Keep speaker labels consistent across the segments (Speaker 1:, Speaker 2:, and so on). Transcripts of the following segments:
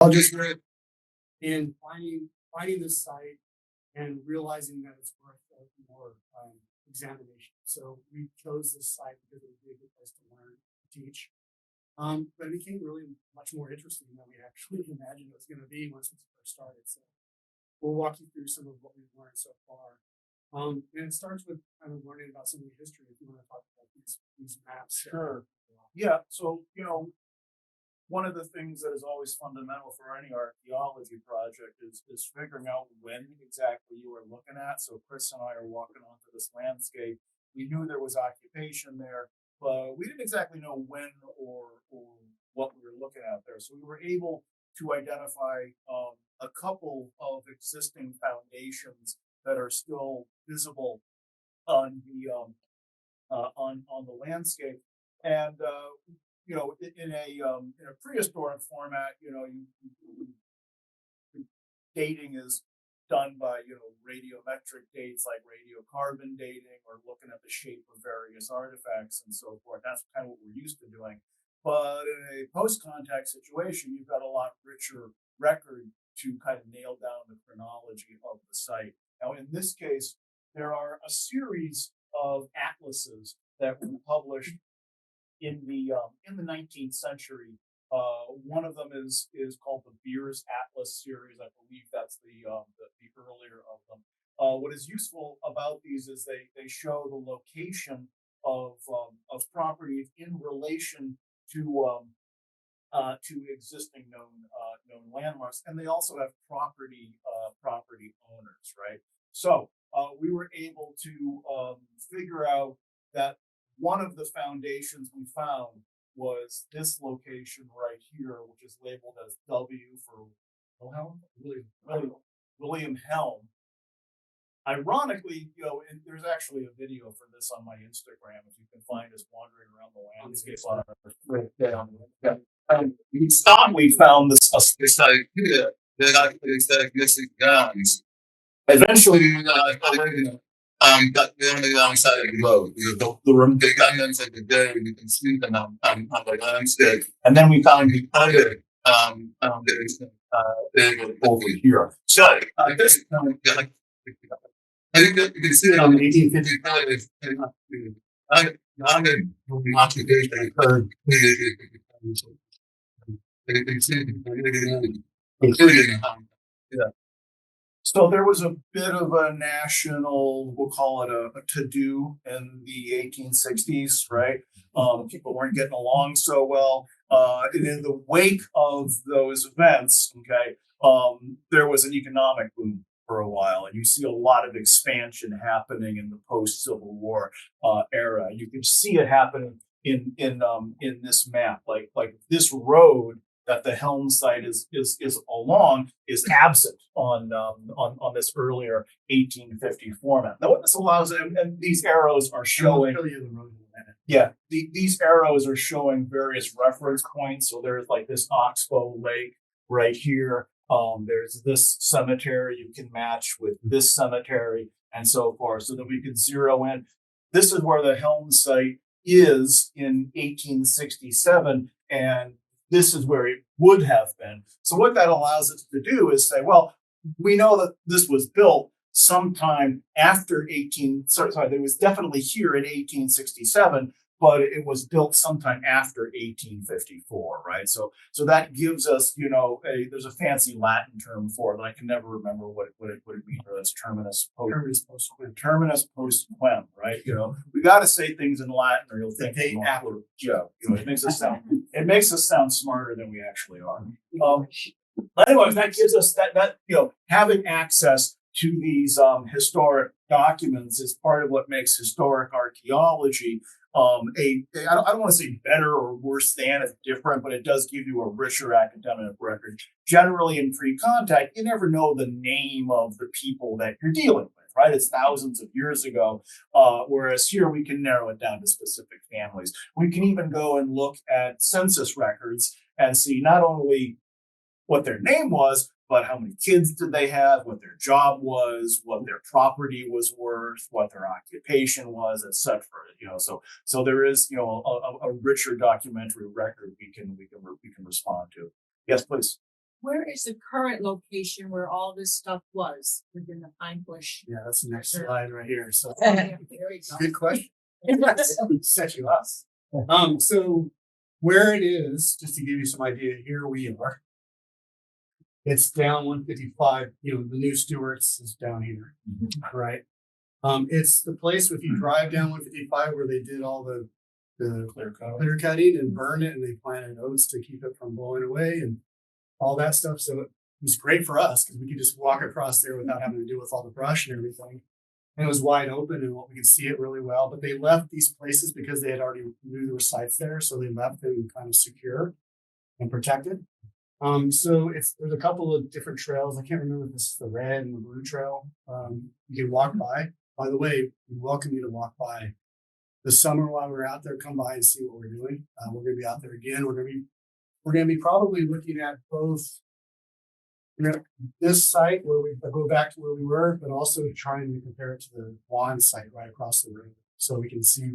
Speaker 1: I'll just in finding this site and realizing that it's worth more examination. So we chose this site because it would be a good place to learn, teach. But it became really much more interesting than we actually imagined it was going to be once we first started. So we'll walk you through some of what we've learned so far. And it starts with kind of learning about some of the history. If you want to talk about these maps.
Speaker 2: Sure. Yeah. So, one of the things that is always fundamental for any archaeology project is figuring out when exactly you are looking at. So Chris and I are walking onto this landscape. We knew there was occupation there, but we didn't exactly know when or what we were looking at there. So we were able to identify a couple of existing foundations that are still visible on the on the landscape, and in a prehistoric format, dating is done by radiometric dates like radiocarbon dating, or looking at the shape of various artifacts and so forth. That's kind of what we're used to doing. But in a post-contact situation, you've got a lot richer record to kind of nail down the chronology of the site. Now, in this case, there are a series of atlases that were published in the 19th century. One of them is called the Beers Atlas series. I believe that's the earlier of them. What is useful about these is they show the location of properties in relation to existing known landmarks, and they also have property owners, right? So we were able to figure out that one of the foundations we found was this location right here, which is labeled as W for William Helme. Ironically, there's actually a video for this on my Instagram if you can find us wandering around the landscape. We thought we found this. Eventually, got on the wrong side of the road. The guns at the day, you can see them on the landscape. And then we found the other foundation over here. So, this I think that you can see it on the 1855. I'm in occupation occurred. You can see including So there was a bit of a national, we'll call it a to-do in the 1860s, right? People weren't getting along so well. And in the wake of those events, there was an economic boom for a while, and you see a lot of expansion happening in the post-Civil War era. You can see it happening in this map, like this road that the Helme site is along is absent on this earlier 1850 format. Now, what this allows, and these arrows are showing. Yeah, these arrows are showing various reference points. So there's like this Oxbow Lake right here. There's this cemetery you can match with this cemetery and so forth, so that we can zero in. This is where the Helme site is in 1867, and this is where it would have been. So what that allows us to do is say, well, we know that this was built sometime after it was definitely here in 1867, but it was built sometime after 1854, right? So that gives us, there's a fancy Latin term for it, and I can never remember what it means. That's terminus post quem, right? We got to say things in Latin, or you'll think we're Joe. It makes us sound smarter than we actually are. Anyways, that gives us that having access to these historic documents is part of what makes historic archaeology I don't want to say better or worse than, it's different, but it does give you a richer academic record. Generally, in pre-contact, you never know the name of the people that you're dealing with, right? It's thousands of years ago, whereas here we can narrow it down to specific families. We can even go and look at census records and see not only what their name was, but how many kids did they have, what their job was, what their property was worth, what their occupation was, etc. So there is a richer documentary record we can respond to. Yes, please.
Speaker 3: Where is the current location where all this stuff was within the pine bush?
Speaker 1: Yeah, that's the next slide right here. So
Speaker 3: There you go.
Speaker 1: good question. Set you up. So where it is, just to give you some idea, here we are. It's down 155. The new Stewart's is down here, right? It's the place if you drive down 155 where they did all the clear cutting and burn it, and they planted oats to keep it from blowing away and all that stuff. So it was great for us because we could just walk across there without having to deal with all the brush and everything. And it was wide open and we could see it really well. But they left these places because they had already knew there were sites there. So they left them kind of secure and protected. So there's a couple of different trails. I can't remember if this is the red and the blue trail. You can walk by. By the way, we welcome you to walk by this summer while we're out there. Come by and see what we're doing. We're going to be out there again. We're going to be probably looking at both this site where we go back to where we were, but also trying to compare it to the lawn site right across the road, so we can see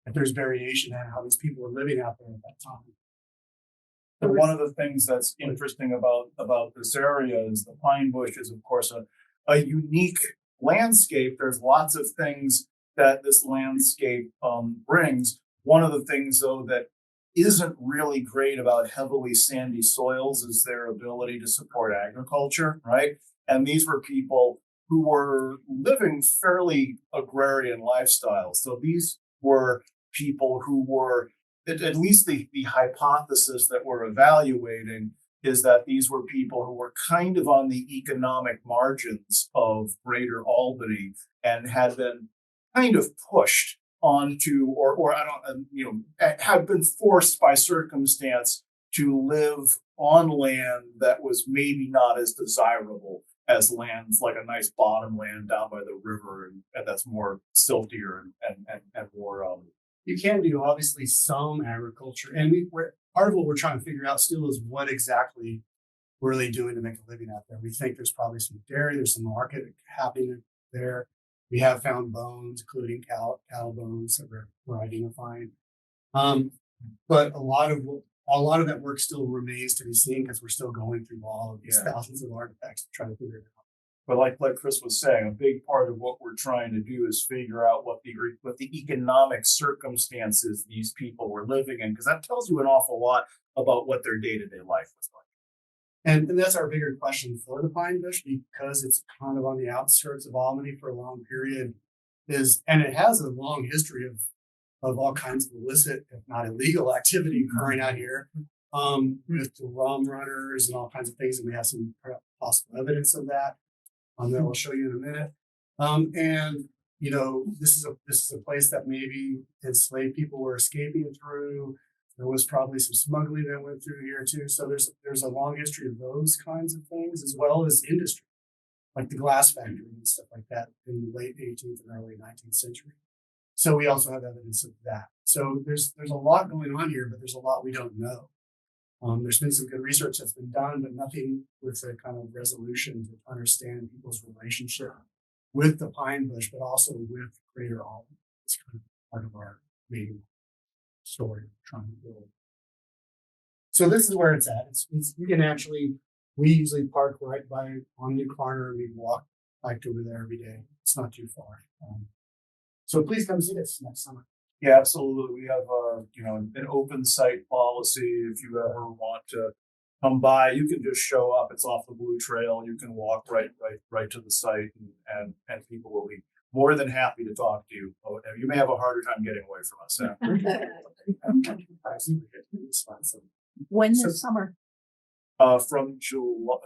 Speaker 1: if there's variation in how these people were living out there at that time.
Speaker 2: And one of the things that's interesting about this area is the pine bush is, of course, a unique landscape. There's lots of things that this landscape brings. One of the things, though, that isn't really great about heavily sandy soils is their ability to support agriculture, right? And these were people who were living fairly agrarian lifestyles. So these were people who were, at least the hypothesis that we're evaluating is that these were people who were kind of on the economic margins of greater Albany and had been kind of pushed onto, or I don't, had been forced by circumstance to live on land that was maybe not as desirable as lands like a nice bottomland down by the river, and that's more siltier and more.
Speaker 1: You can do obviously some agriculture, and part of what we're trying to figure out still is what exactly were they doing to make a living out there. We think there's probably some dairy, there's some market happening there. We have found bones, including cattle bones that we're identifying. But a lot of that work still remains to be seen because we're still going through all of these thousands of artifacts to try to figure it out.
Speaker 2: But like Chris was saying, a big part of what we're trying to do is figure out what the economic circumstances these people were living in, because that tells you an awful lot about what their day-to-day life was like.
Speaker 1: And that's our bigger question for the pine bush, because it's kind of on the outskirts of Albany for a long period, and it has a long history of all kinds of illicit, if not illegal, activity occurring out here, with the rum runners and all kinds of things, and we have some possible evidence of that that I'll show you in a minute. And this is a place that maybe enslaved people were escaping through. There was probably some smuggling that went through here too. So there's a long history of those kinds of things, as well as industry, like the glass factory and stuff like that in the late 18th and early 19th century. So we also have evidence of that. So there's a lot going on here, but there's a lot we don't know. There's been some good research that's been done, but nothing with a kind of resolution to understand people's relationship with the pine bush, but also with greater Albany. It's kind of part of our main story we're trying to build. So this is where it's at. We usually park right by on New Corner, and we walk biked over there every day. It's not too far. So please come see us next summer.
Speaker 2: Yeah, absolutely. We have an open site policy. If you ever want to come by, you can just show up. It's off the Blue Trail. You can walk right to the site, and people will be more than happy to talk to you. You may have a harder time getting away from us.
Speaker 3: When this summer?
Speaker 2: From July,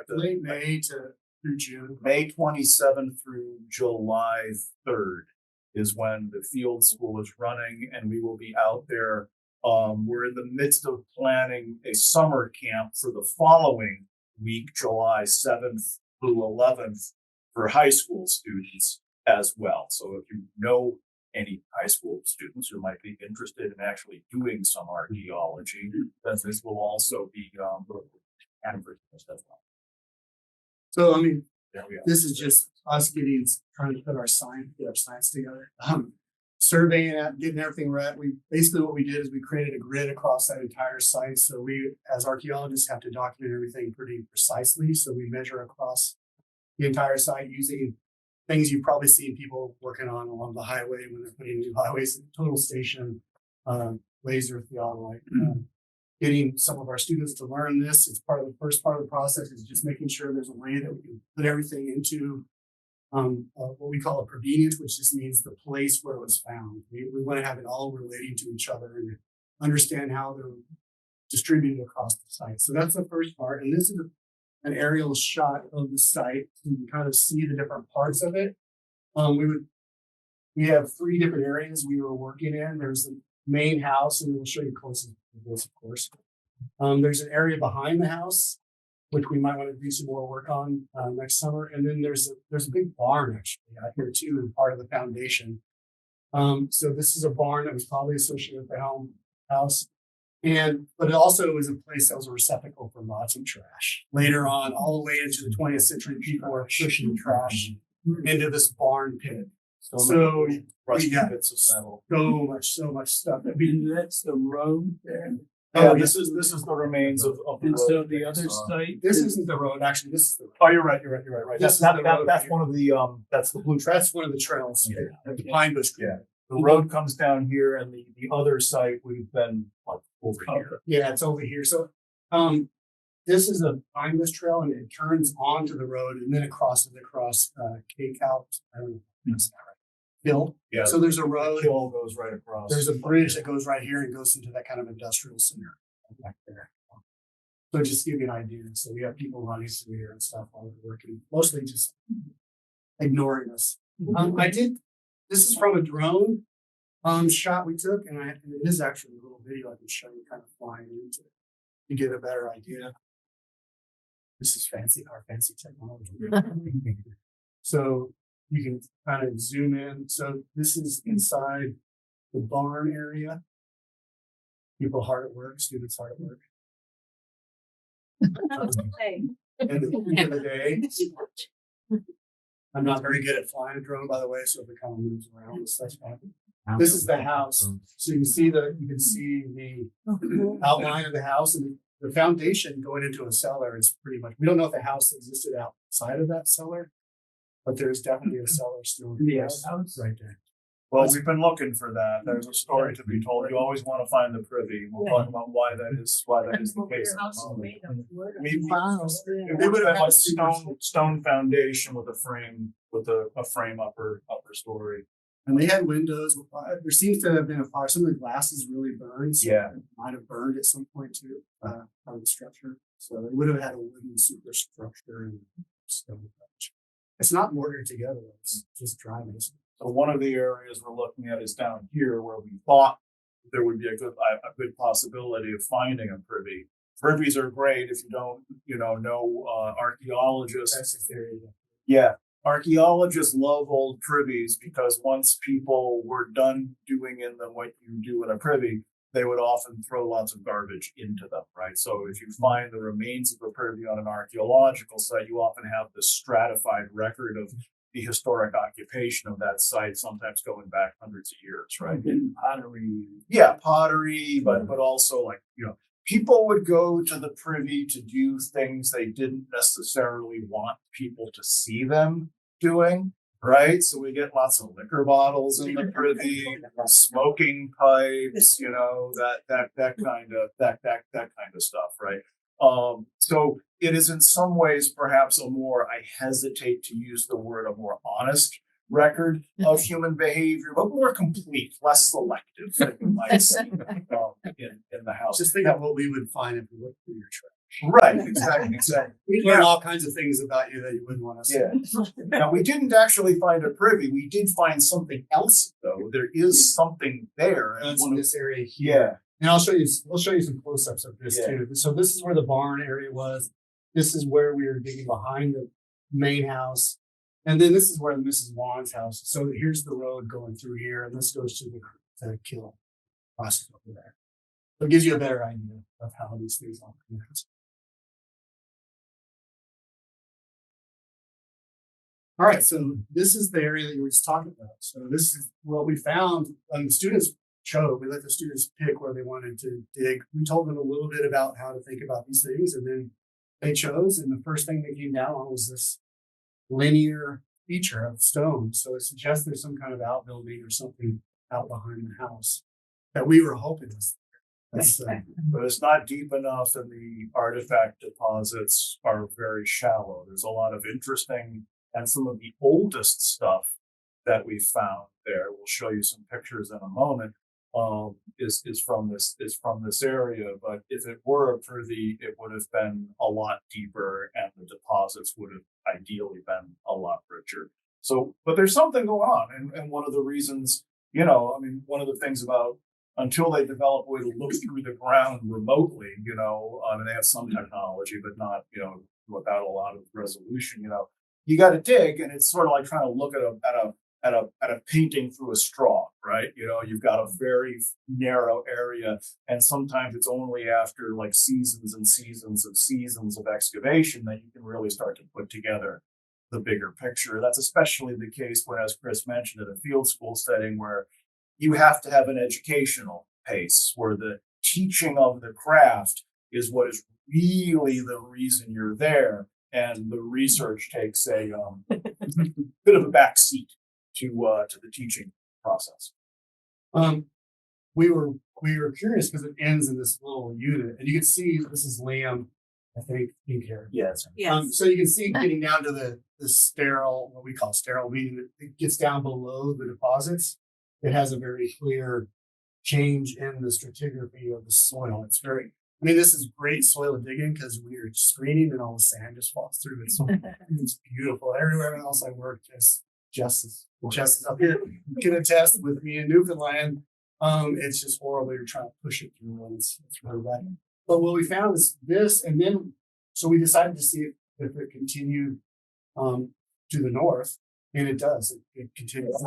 Speaker 1: Late May through June.
Speaker 2: May 27th through July 3rd is when the field school is running, and we will be out there. We're in the midst of planning a summer camp for the following week, July 7th through 11th, for high school students as well. So if you know any high school students who might be interested in actually doing some archaeology, then this will also be as well.
Speaker 1: So this is just us trying to get our science together. surveying it, getting everything right. We basically what we did is we created a grid across that entire site. So we, as archaeologists, have to document everything pretty precisely. So we measure across the entire site using things you've probably seen people working on along the highway when they're putting new highways, total station, laser theodolite. Getting some of our students to learn this. It's part of the first part of the process is just making sure there's a way that we can put everything into what we call a provenience, which just means the place where it was found. We want to have it all relating to each other and understand how they're distributed across the site. So that's the first part. And this is an aerial shot of the site. So you can kind of see the different parts of it. We have 3 different areas we were working in. There's the main house, and we'll show you close to this, of course. There's an area behind the house, which we might want to do some more work on next summer. And then there's a big barn actually out here too, and part of the foundation. So this is a barn that was probably associated with the Helme house. But it also was a place that was a receptacle for lots of trash. Later on, all the way into the 20th century, people were pushing trash into this barn pit. So we got
Speaker 2: bits of metal.
Speaker 1: so much stuff. I mean, that's the road there.
Speaker 2: Yeah, this is the remains of the
Speaker 4: And so
Speaker 2: road.
Speaker 4: the other site.
Speaker 1: This isn't the road. Actually, this is the road.
Speaker 2: Oh, you're right.
Speaker 1: This
Speaker 2: That's
Speaker 1: is the road
Speaker 2: that's
Speaker 1: here.
Speaker 2: one of the that's the blue track.
Speaker 1: That's one of the trails.
Speaker 2: Yeah.
Speaker 1: The Pine Bush.
Speaker 2: Yeah. The road comes down here, and the other site we've been over here.
Speaker 1: Yeah, it's over here. So, this is a Pine Bush trail, and it turns onto the road, and then it crosses across K-Cow. I don't know. If that's not right. Hill.
Speaker 2: Yeah.
Speaker 1: So there's a road.
Speaker 2: Hill goes right across.
Speaker 1: There's a bridge that goes right here and goes into that kind of industrial center back there. So just to give you an idea. So we have people running through here and stuff while we're working, mostly just ignoring us. This is from a drone shot we took, and it is actually a little video I can show you kind of flying into it to get a better idea. This is our fancy technology. So you can kind of zoom in. So this is inside the barn area. People hard at work, students hard at work.
Speaker 3: Hey,
Speaker 1: At the end of the day, I'm not very good at flying a drone, by the way, so if it kind of moves around and stuff happens. This is the house. So you can see the outline of the house, and the foundation going into a cellar is pretty much, we don't know if the house existed outside of that cellar, but there's definitely a cellar still in the house right there.
Speaker 2: Well, we've been looking for that. There's a story to be told. You always want to find the privy. We'll talk about why that is the case.
Speaker 3: your house is made of wood.
Speaker 2: It would have had a stone foundation with a frame upper story.
Speaker 1: And they had windows. There seems to have been a fire. Some of the glasses really burned. So
Speaker 2: Yeah.
Speaker 1: it might have burned at some point too, part of the structure. So they would have had a wooden superstructure and stone. It's not mortared together. It's just dry masonry.
Speaker 2: So one of the areas we're looking at is down here where we thought there would be a good possibility of finding a privy. Privies are great if you don't, know archaeologists.
Speaker 1: That's the theory.
Speaker 2: Yeah. Archaeologists love old privies because once people were done doing in them what you do in a privy, they would often throw lots of garbage into them, right? So if you find the remains of a privy on an archaeological site, you often have this stratified record of the historic occupation of that site, sometimes going back hundreds of years, right?
Speaker 4: And pottery.
Speaker 2: Yeah, pottery, but also people would go to the privy to do things they didn't necessarily want people to see them doing, right? So we get lots of liquor bottles in the privy, smoking pipes, that kind of stuff, right? So it is in some ways perhaps I hesitate to use the word, a more honest record of human behavior, but more complete, less selective than you might see in the house.
Speaker 1: Just think of what we would find if we looked through your trash.
Speaker 2: Right, exactly.
Speaker 1: We learn all kinds of things about you that you wouldn't want to see.
Speaker 2: Yeah. Now we didn't actually find a privy. We did find something else, though. There is something there.
Speaker 1: That's in this area here.
Speaker 2: Yeah.
Speaker 1: And we'll show you some close-ups of this too. So this is where the barn area was. This is where we were digging behind the main house. And then this is where Mrs. Wan's house. So here's the road going through here, and this goes to the kill process over there. So it gives you a better idea of how these things all connect. All right, so this is the area that you were just talking about. So this is what we found. The students chose. We let the students pick where they wanted to dig. We told them a little bit about how to think about these things, and then they chose. And the first thing they came down on was this linear feature of stone. So it suggests there's some kind of outbuilding or something out behind the house that we were hoping was. That's
Speaker 2: But it's not deep enough, and the artifact deposits are very shallow. There's a lot of interesting and some of the oldest stuff that we found there. We'll show you some pictures in a moment. Is from this area, but if it were a privy, it would have been a lot deeper, and the deposits would have ideally been a lot richer. So, but there's something going on, and one of the reasons, one of the things about until they develop a way to look through the ground remotely, and they have some technology, but not, without a lot of resolution, you got to dig, and it's sort of like trying to look at a painting through a straw, right? You've got a very narrow area, and sometimes it's only after like seasons and seasons of excavation that you can really start to put together the bigger picture. That's especially the case when, as Chris mentioned, in a field school setting where you have to have an educational pace, where the teaching of the craft is what is really the reason you're there, and the research takes a bit of a back seat to the teaching process.
Speaker 1: We were curious because it ends in this little unit, and you can see this is Liam, I think, pink hair.
Speaker 2: Yes.
Speaker 1: So you can see getting down to the sterile, what we call sterile, meaning it gets down below the deposits. It has a very clear change in the stratigraphy of the soil. It's very, this is great soil digging because when you're screening and all the sand just falls through it. So it's beautiful. Everywhere else I worked, Jess is up here can attest with me in Newfoundland. It's just horrible. You're trying to push it through, and it's really bad. But what we found is this, and then so we decided to see if it continued to the north. And it does. It continues.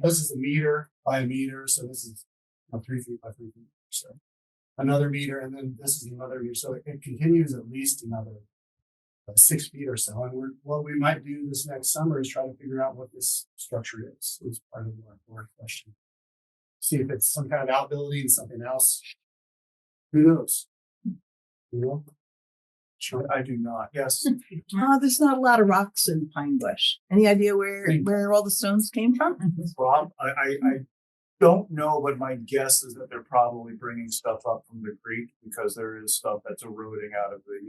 Speaker 1: This is a meter by a meter, so this is 3 feet by 3 feet. So another meter, and then this is another meter. So it continues at least another 6 feet or so. And what we might do this next summer is try to figure out what this structure is. It's part of our question. See if it's some kind of outbuilding, something else. Who knows? Sure, I do not. Yes.
Speaker 5: There's not a lot of rocks in Pine Bush. Any idea where all the stones came from?
Speaker 2: Rob, I don't know, but my guess is that they're probably bringing stuff up from the creek, because there is stuff that's eroding out of the.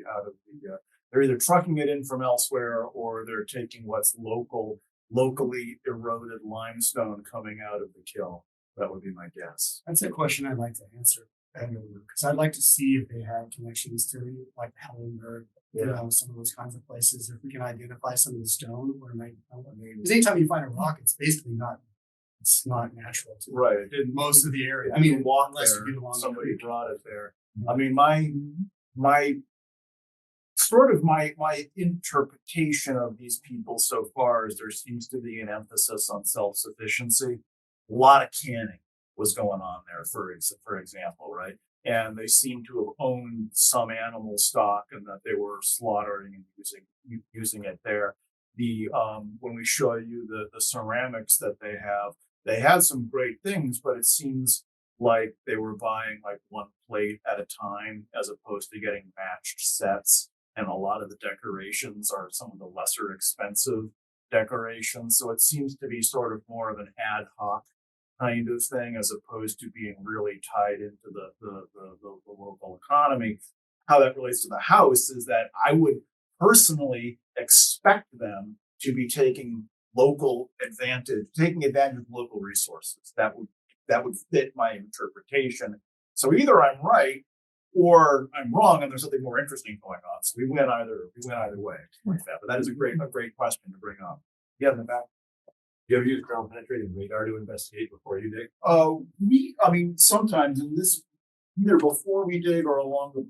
Speaker 2: They're either trucking it in from elsewhere, or they're taking what's locally eroded limestone coming out of the kiln. That would be my guess.
Speaker 1: That's a question I'd like to answer. Because I'd like to see if they have connections to like Helme, some of those kinds of places. If we can identify some of the stone where it might. Because anytime you find a rock, it's basically not natural to
Speaker 2: Right.
Speaker 1: most of the area.
Speaker 2: Walk
Speaker 1: unless
Speaker 2: there,
Speaker 1: you get along
Speaker 2: somebody
Speaker 1: the
Speaker 2: brought it there. My interpretation of these people so far is there seems to be an emphasis on self-sufficiency. A lot of canning was going on there, for example, right? And they seem to have owned some animal stock, and that they were slaughtering and using it there. When we show you the ceramics that they had some great things, but it seems like they were buying like one plate at a time as opposed to getting matched sets. And a lot of the decorations are some of the lesser expensive decorations. So it seems to be sort of more of an ad hoc kind of thing, as opposed to being really tied into the local economy. How that relates to the house is that I would personally expect them to be taking advantage of local resources. That would fit my interpretation. So either I'm right or I'm wrong, and there's something more interesting going on. So we went either way like that. But that is a great question to bring up. Yeah, in the back.
Speaker 6: Do you ever use ground penetrating radar to investigate before you dig?
Speaker 2: Sometimes in this, either before we dig or along the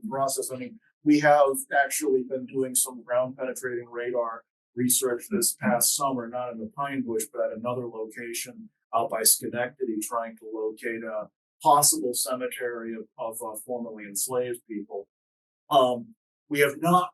Speaker 2: process. We have actually been doing some ground penetrating radar research this past summer, not in the Pine Bush, but at another location out by Schenectady, trying to locate a possible cemetery of formerly enslaved people. We have not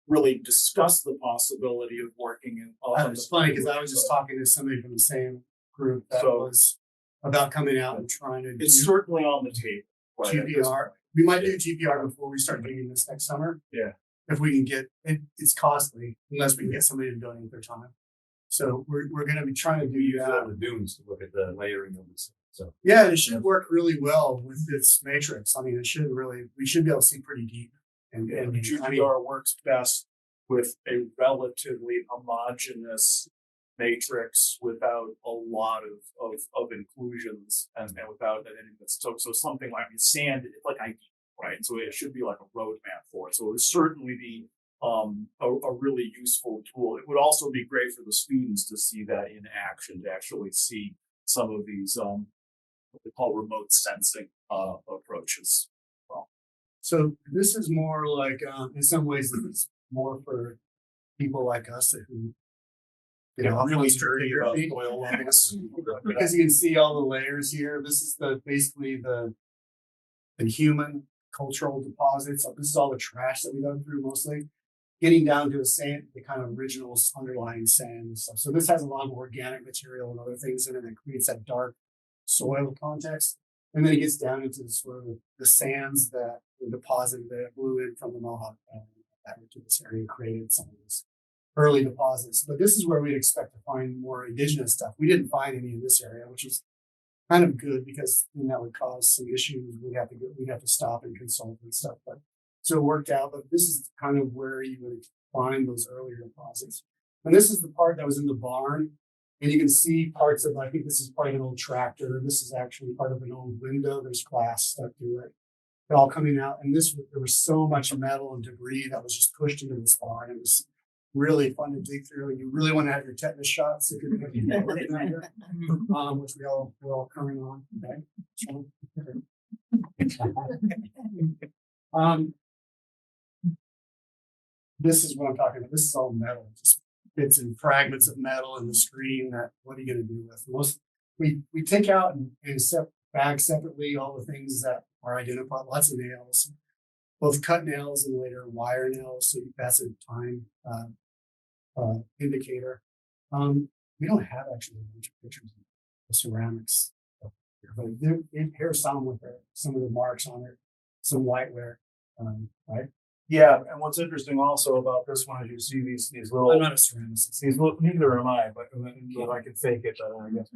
Speaker 2: really discuss the possibility of working in.
Speaker 1: It's funny because I was just talking to somebody from the same group that
Speaker 2: So-
Speaker 1: was about coming out and trying to
Speaker 2: It's
Speaker 1: do
Speaker 2: certainly on the table. right, at this
Speaker 1: GPR.
Speaker 2: point.
Speaker 1: We might do GPR before we start digging this next summer.
Speaker 2: Yeah.
Speaker 1: If we can get it, it's costly unless we can get somebody to donate their time. So we're going to be trying to
Speaker 6: We
Speaker 1: do
Speaker 6: use
Speaker 1: that.
Speaker 6: the dunes to look at the layering of this. So
Speaker 1: Yeah, it should work really well with this matrix. I mean, we should be able to see pretty deep. And
Speaker 2: And
Speaker 1: I mean,
Speaker 2: GPR works best with a relatively homogeneous matrix without a lot of inclusions and without anything that's so something like sand, it's like ID, right? So it should be like a roadmap for it. So it would certainly be a really useful tool. It would also be great for the students to see that in action, to actually see some of these what we call remote sensing approaches.
Speaker 1: so this is more like, in some ways, it's more for people like us who
Speaker 2: Really
Speaker 1: dirty
Speaker 2: dirty about oil levels.
Speaker 1: because you can see all the layers here. This is basically the human cultural deposits. So this is all the trash that we dug through mostly. Getting down to the kind of original underlying sand and stuff. So this has a lot of organic material and other things in it that creates that dark soil context. And then it gets down into the sort of the sands that were deposited that blew in from the Mohawk Valley back into this area and created some of these early deposits. But this is where we'd expect to find more indigenous stuff. We didn't find any in this area, which is kind of good because then that would cause some issues. We'd have to stop and consult and stuff. But so it worked out. But this is kind of where you would find those earlier deposits. And this is the part that was in the barn. And you can see parts of, I think this is part of an old tractor. This is actually part of an old window. There's glass stuck to it. It all coming out. And there was so much metal and debris that was just pushed into this barn. It was really fun to dig through. You really want to have your tetanus shots if you're working out here, which we're all current on. Okay. This is what I'm talking about. This is all metal, just bits and fragments of metal in the screen. That what are you going to do with? We take out and bag separately all the things that are identified. Lots of nails, both cut nails and later wire nails. So that's a time indicator. We don't have actually a bunch of pictures of ceramics, but here's some with some of the marks on it, some whiteware, right?
Speaker 2: Yeah, and what's interesting also about this one is you see these little.
Speaker 1: I'm not a ceramicist.
Speaker 2: Neither am I, but I can fake it better, I guess.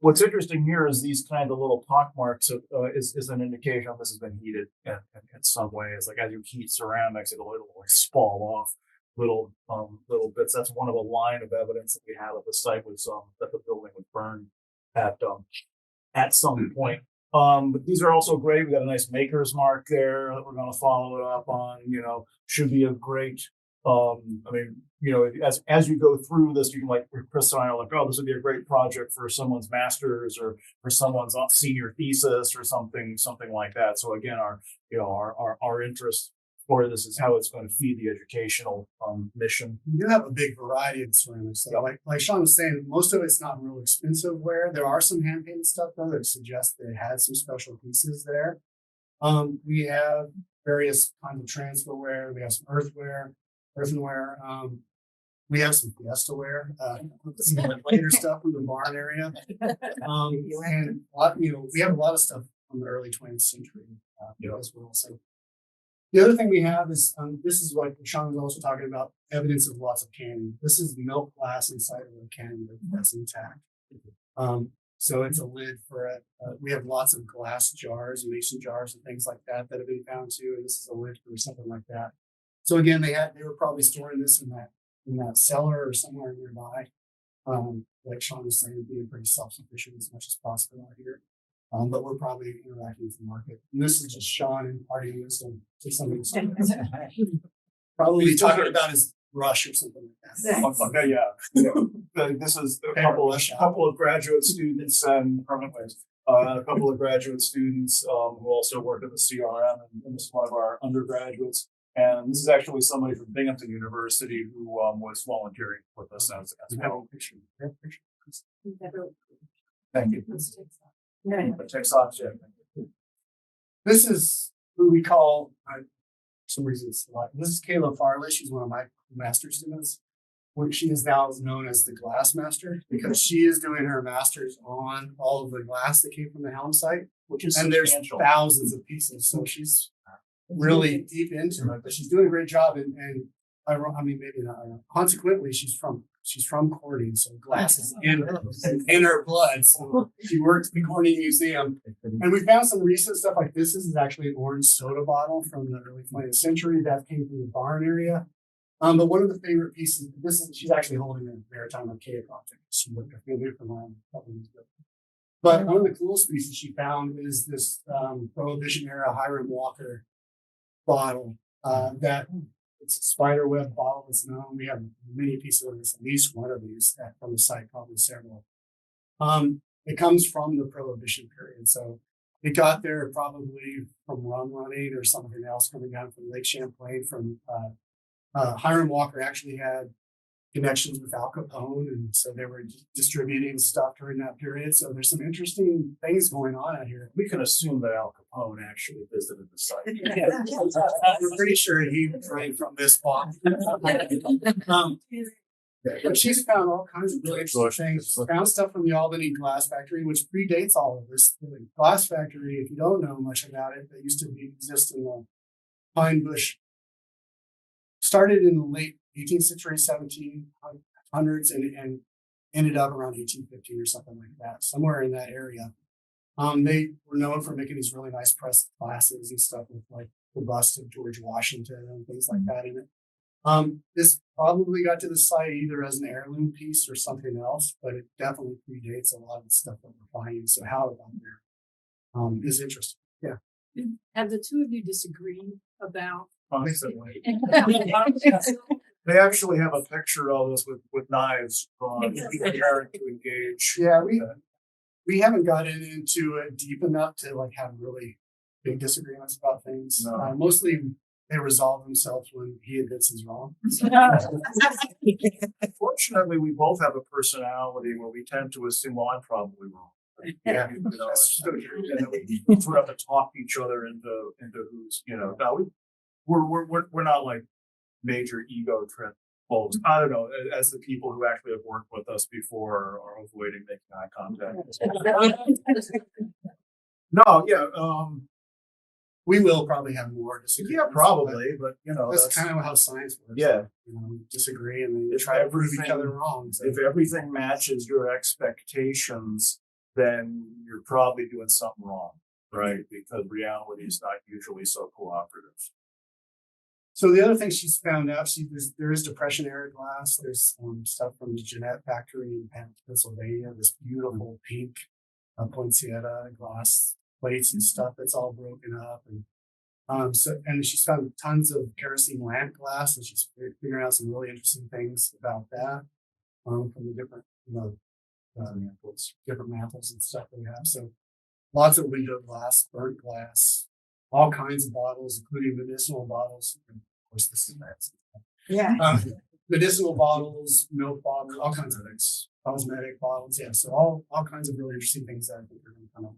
Speaker 2: What's interesting here is these kind of little pock marks is an indication this has been heated in some way. It's like as you heat ceramics, it'll like spall off little bits. That's one of a line of evidence that we had at the site was that the building was burned at some point. But these are also great. We got a nice maker's mark there that we're going to follow it up on. Should be a great. As you go through this, you can like Chris and I are like, oh, this would be a great project for someone's master's or for someone's senior thesis or something like that. So again, our interest for this is how it's going to feed the educational mission.
Speaker 1: We do have a big variety of ceramics. So like Sean was saying, most of it's not real expensive ware. There are some hand painted stuff though that suggests that it had some special pieces there. We have various kinds of transferware. We have some earthenware. We have some fiestaware, some later stuff from the barn area. And we have a lot of stuff from the early 20th century as well. So the other thing we have is this is what Sean was also talking about, evidence of lots of canning. This is milk glass inside of a canning that's intact. So it's a lid for it. We have lots of glass jars, mason jars, and things like that have been found too. And this is a lid for something like that. So again, they were probably storing this in that cellar or somewhere nearby. Like Sean was saying, being pretty self-sufficient as much as possible out here. But we're probably interacting with the market. And this is just Sean imparting wisdom to somebody. Probably talking about his brush or something like that.
Speaker 2: Okay, yeah. This is a couple of graduate students and a couple of graduate students who also work at the CRM, and this is one of our undergraduates. And this is actually somebody from Binghamton University who was volunteering with us as well. Thank you. It takes off, Jim.
Speaker 1: This is who we call some reason it's a lot. This is Kayla Farley. She's one of my master's students. What she is now known as the glass master because she is doing her master's on all of the glass that came from the Helme site.
Speaker 2: Which is
Speaker 1: And there's
Speaker 2: substantial.
Speaker 1: thousands of pieces. So she's really deep into it, but she's doing a great job. And I mean, maybe not. Consequently, she's from Corning, so glass is in her blood. So she worked at the Corning Museum, and we found some recent stuff like this. This is actually an orange soda bottle from the early 20th century that came from the barn area. But one of the favorite pieces, she's actually holding a maritime archaic object. She worked a field from a couple of years ago. But one of the coolest pieces she found is this Prohibition era Hiram Walker bottle that it's a spider web bottle that's known. We have many pieces of this, at least one of these from the site, probably several. It comes from the Prohibition period. So it got there probably from rum running or something else coming down from Lake Champlain. From Hiram Walker actually had connections with Al Capone, and so they were distributing stuff during that period. So there's some interesting things going on out here.
Speaker 2: We can assume that Al Capone actually visited the site.
Speaker 1: We're pretty sure he drank from this spot. But she's found all kinds of really interesting things. Found stuff from the Albany glass factory, which predates all of this. The glass factory, if you don't know much about it, that used to exist in the Pine Bush. Started in the late 18th century, 1700s, and ended up around 1815 or something like that, somewhere in that area. They were known for making these really nice pressed glasses and stuff with like the bust of George Washington and things like that in it. This probably got to the site either as an heirloom piece or something else, but it definitely predates a lot of the stuff that we're finding. So how it got there is interesting. Yeah.
Speaker 3: Have the two of you disagreed about?
Speaker 2: Constantly. They actually have a picture of us with knives preparing to engage.
Speaker 1: Yeah, we haven't gotten into it deep enough to like have really big disagreements about things.
Speaker 2: No.
Speaker 1: Mostly they resolve themselves when he admits he's wrong.
Speaker 2: Fortunately, we both have a personality where we tend to assume, well, I'm probably wrong.
Speaker 1: Yeah,
Speaker 2: You know,
Speaker 1: that's so true.
Speaker 2: and then we sort of have to talk each other into who's, you know, now we're not like major ego trip folks. I don't know, as the people who actually have worked with us before are avoiding making eye contact. No, yeah,
Speaker 1: We will probably have more disagreements.
Speaker 2: yeah, probably, but you know,
Speaker 1: That's kind of how science works.
Speaker 2: Yeah.
Speaker 1: You know, we disagree and then you
Speaker 2: If
Speaker 1: try to prove each
Speaker 2: everything-
Speaker 1: other wrong. So.
Speaker 2: if everything matches your expectations, then you're probably doing something wrong, right? Because reality is not usually so cooperative.
Speaker 1: So the other thing she's found out, there is Depression era glass. There's stuff from the Jeanette factory in Pennsylvania. This beautiful pink poinsettia glass plates and stuff that's all broken up, and she's found tons of kerosene lamp glass, and she's figuring out some really interesting things about that from the different different mantles and stuff that we have. So lots of window glass, burnt glass, all kinds of bottles, including medicinal bottles. And of course, this is that.
Speaker 5: Yeah.
Speaker 1: Medicinal bottles, milk bottles, all kinds of things, cosmetic bottles. Yeah, so all kinds of really interesting things that I think are going to come up.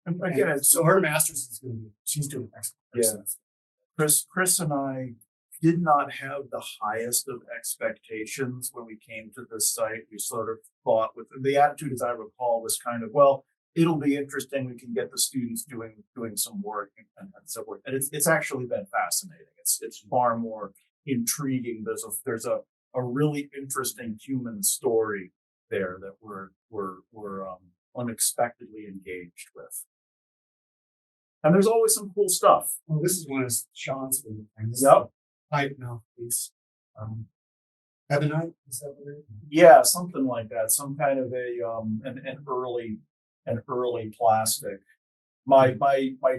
Speaker 2: And again,
Speaker 1: So her master's is going to be, she's doing excellent.
Speaker 2: Yeah. Chris and I did not have the highest of expectations when we came to this site. We sort of thought, with the attitude, as I recall, was kind of, well, it'll be interesting. We can get the students doing some work and so forth. And it's actually been fascinating. It's far more intriguing. There's a really interesting human story there that we're unexpectedly engaged with. And there's always some cool stuff.
Speaker 1: Well, this is one of Sean's favorite things.
Speaker 2: Yep.
Speaker 1: Pipe mouthpiece. Ebonite, is that what it is?
Speaker 2: Yeah, something like that. Some kind of an early plastic. My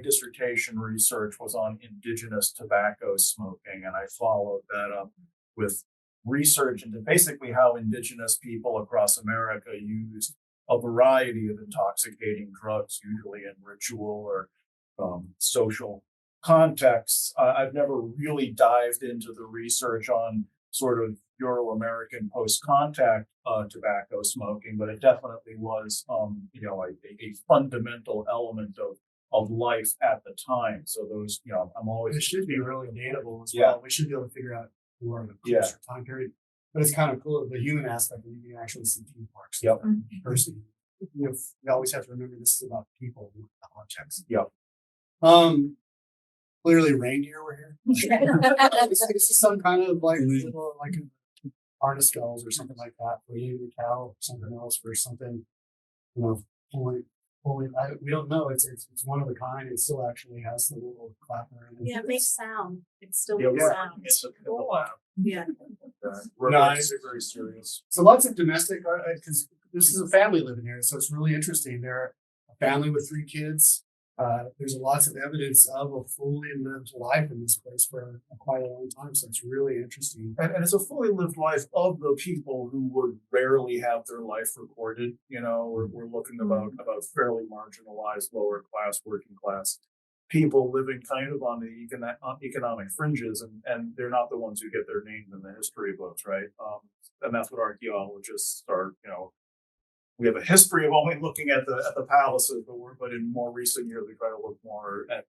Speaker 2: dissertation research was on indigenous tobacco smoking, and I followed that up with research into basically how indigenous people across America used a variety of intoxicating drugs, usually in ritual or social contexts. I've never really dived into the research on sort of Euro-American post-contact tobacco smoking, but it definitely was, a fundamental element of of life at the time. So those, I'm always.
Speaker 1: It should be really datable as
Speaker 2: Yeah.
Speaker 1: well. We should be able to figure out more of a
Speaker 2: Yeah.
Speaker 1: closer time period. But it's kind of cool, the human aspect that you can actually see theme parks.
Speaker 2: Yep.
Speaker 1: Person. We always have to remember this is about people, not objects.
Speaker 2: Yep.
Speaker 1: Clearly reindeer were here. This is some kind of like little, like harness skulls or something like that for you, the cow, or something else for something, pulling. We don't know. It's one of a kind. It still actually has the little clapper. In it.
Speaker 3: Yeah, it makes sound. It still
Speaker 2: Yeah,
Speaker 3: makes
Speaker 2: we're-
Speaker 3: sound.
Speaker 2: it's a lab.
Speaker 3: Yeah.
Speaker 2: We're
Speaker 1: No,
Speaker 2: very serious.
Speaker 1: So lots of domestic, because this is a family living here, so it's really interesting. They're a family with 3 kids. There's lots of evidence of a fully lived life in this place for quite a long time, so it's really interesting.
Speaker 2: And it's a fully lived life of the people who would rarely have their life recorded. We're looking about fairly marginalized, lower class, working class people living kind of on the economic fringes, and they're not the ones who get their names in the history books, right? And that's what archaeologists are. We have a history of only looking at the palaces, but in more recent years we try to look more at,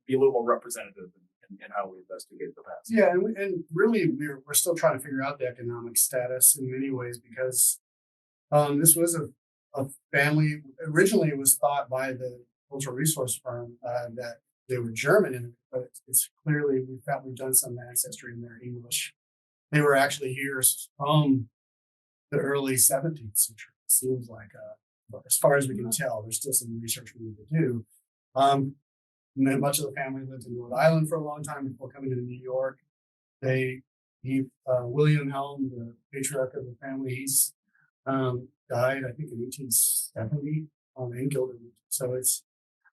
Speaker 2: be a little more representative in how we investigate the past.
Speaker 1: Yeah, and really we're still trying to figure out the economic status in many ways because this was a family. Originally, it was thought by the cultural resource firm that they were German, but it's clearly we've done some ancestry in their English. They were actually here from the early 17th century. It seems like, as far as we can tell, there's still some research we need to do. And then much of the family lived in Rhode Island for a long time before coming to New York. William Helme, the patriarch of the family, he's died, I think, in 1870 in Gilderwood. So it's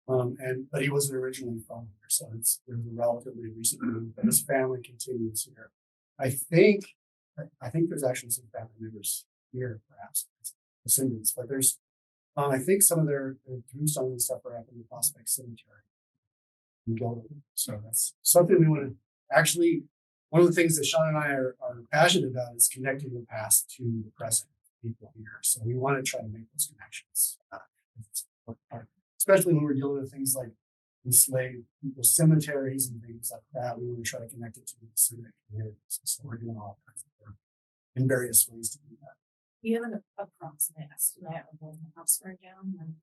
Speaker 1: but he wasn't originally from here, so it was a relatively recent move. But his family continues here. I think there's actually some family members here, perhaps descendants, but there's I think some of their tombstones and stuff are up in the Prospect Cemetery in Gilderwood. So that's something we want to actually. One of the things that Sean and I are passionate about is connecting the past to the present people here. So we want to try to make those connections, especially when we're dealing with things like enslaved people's cemeteries and things like that. We want to try to connect it to the civic communities. So we're doing all kinds of work in various ways to do that.
Speaker 3: Do you have an approximate estimate of when the house burned down and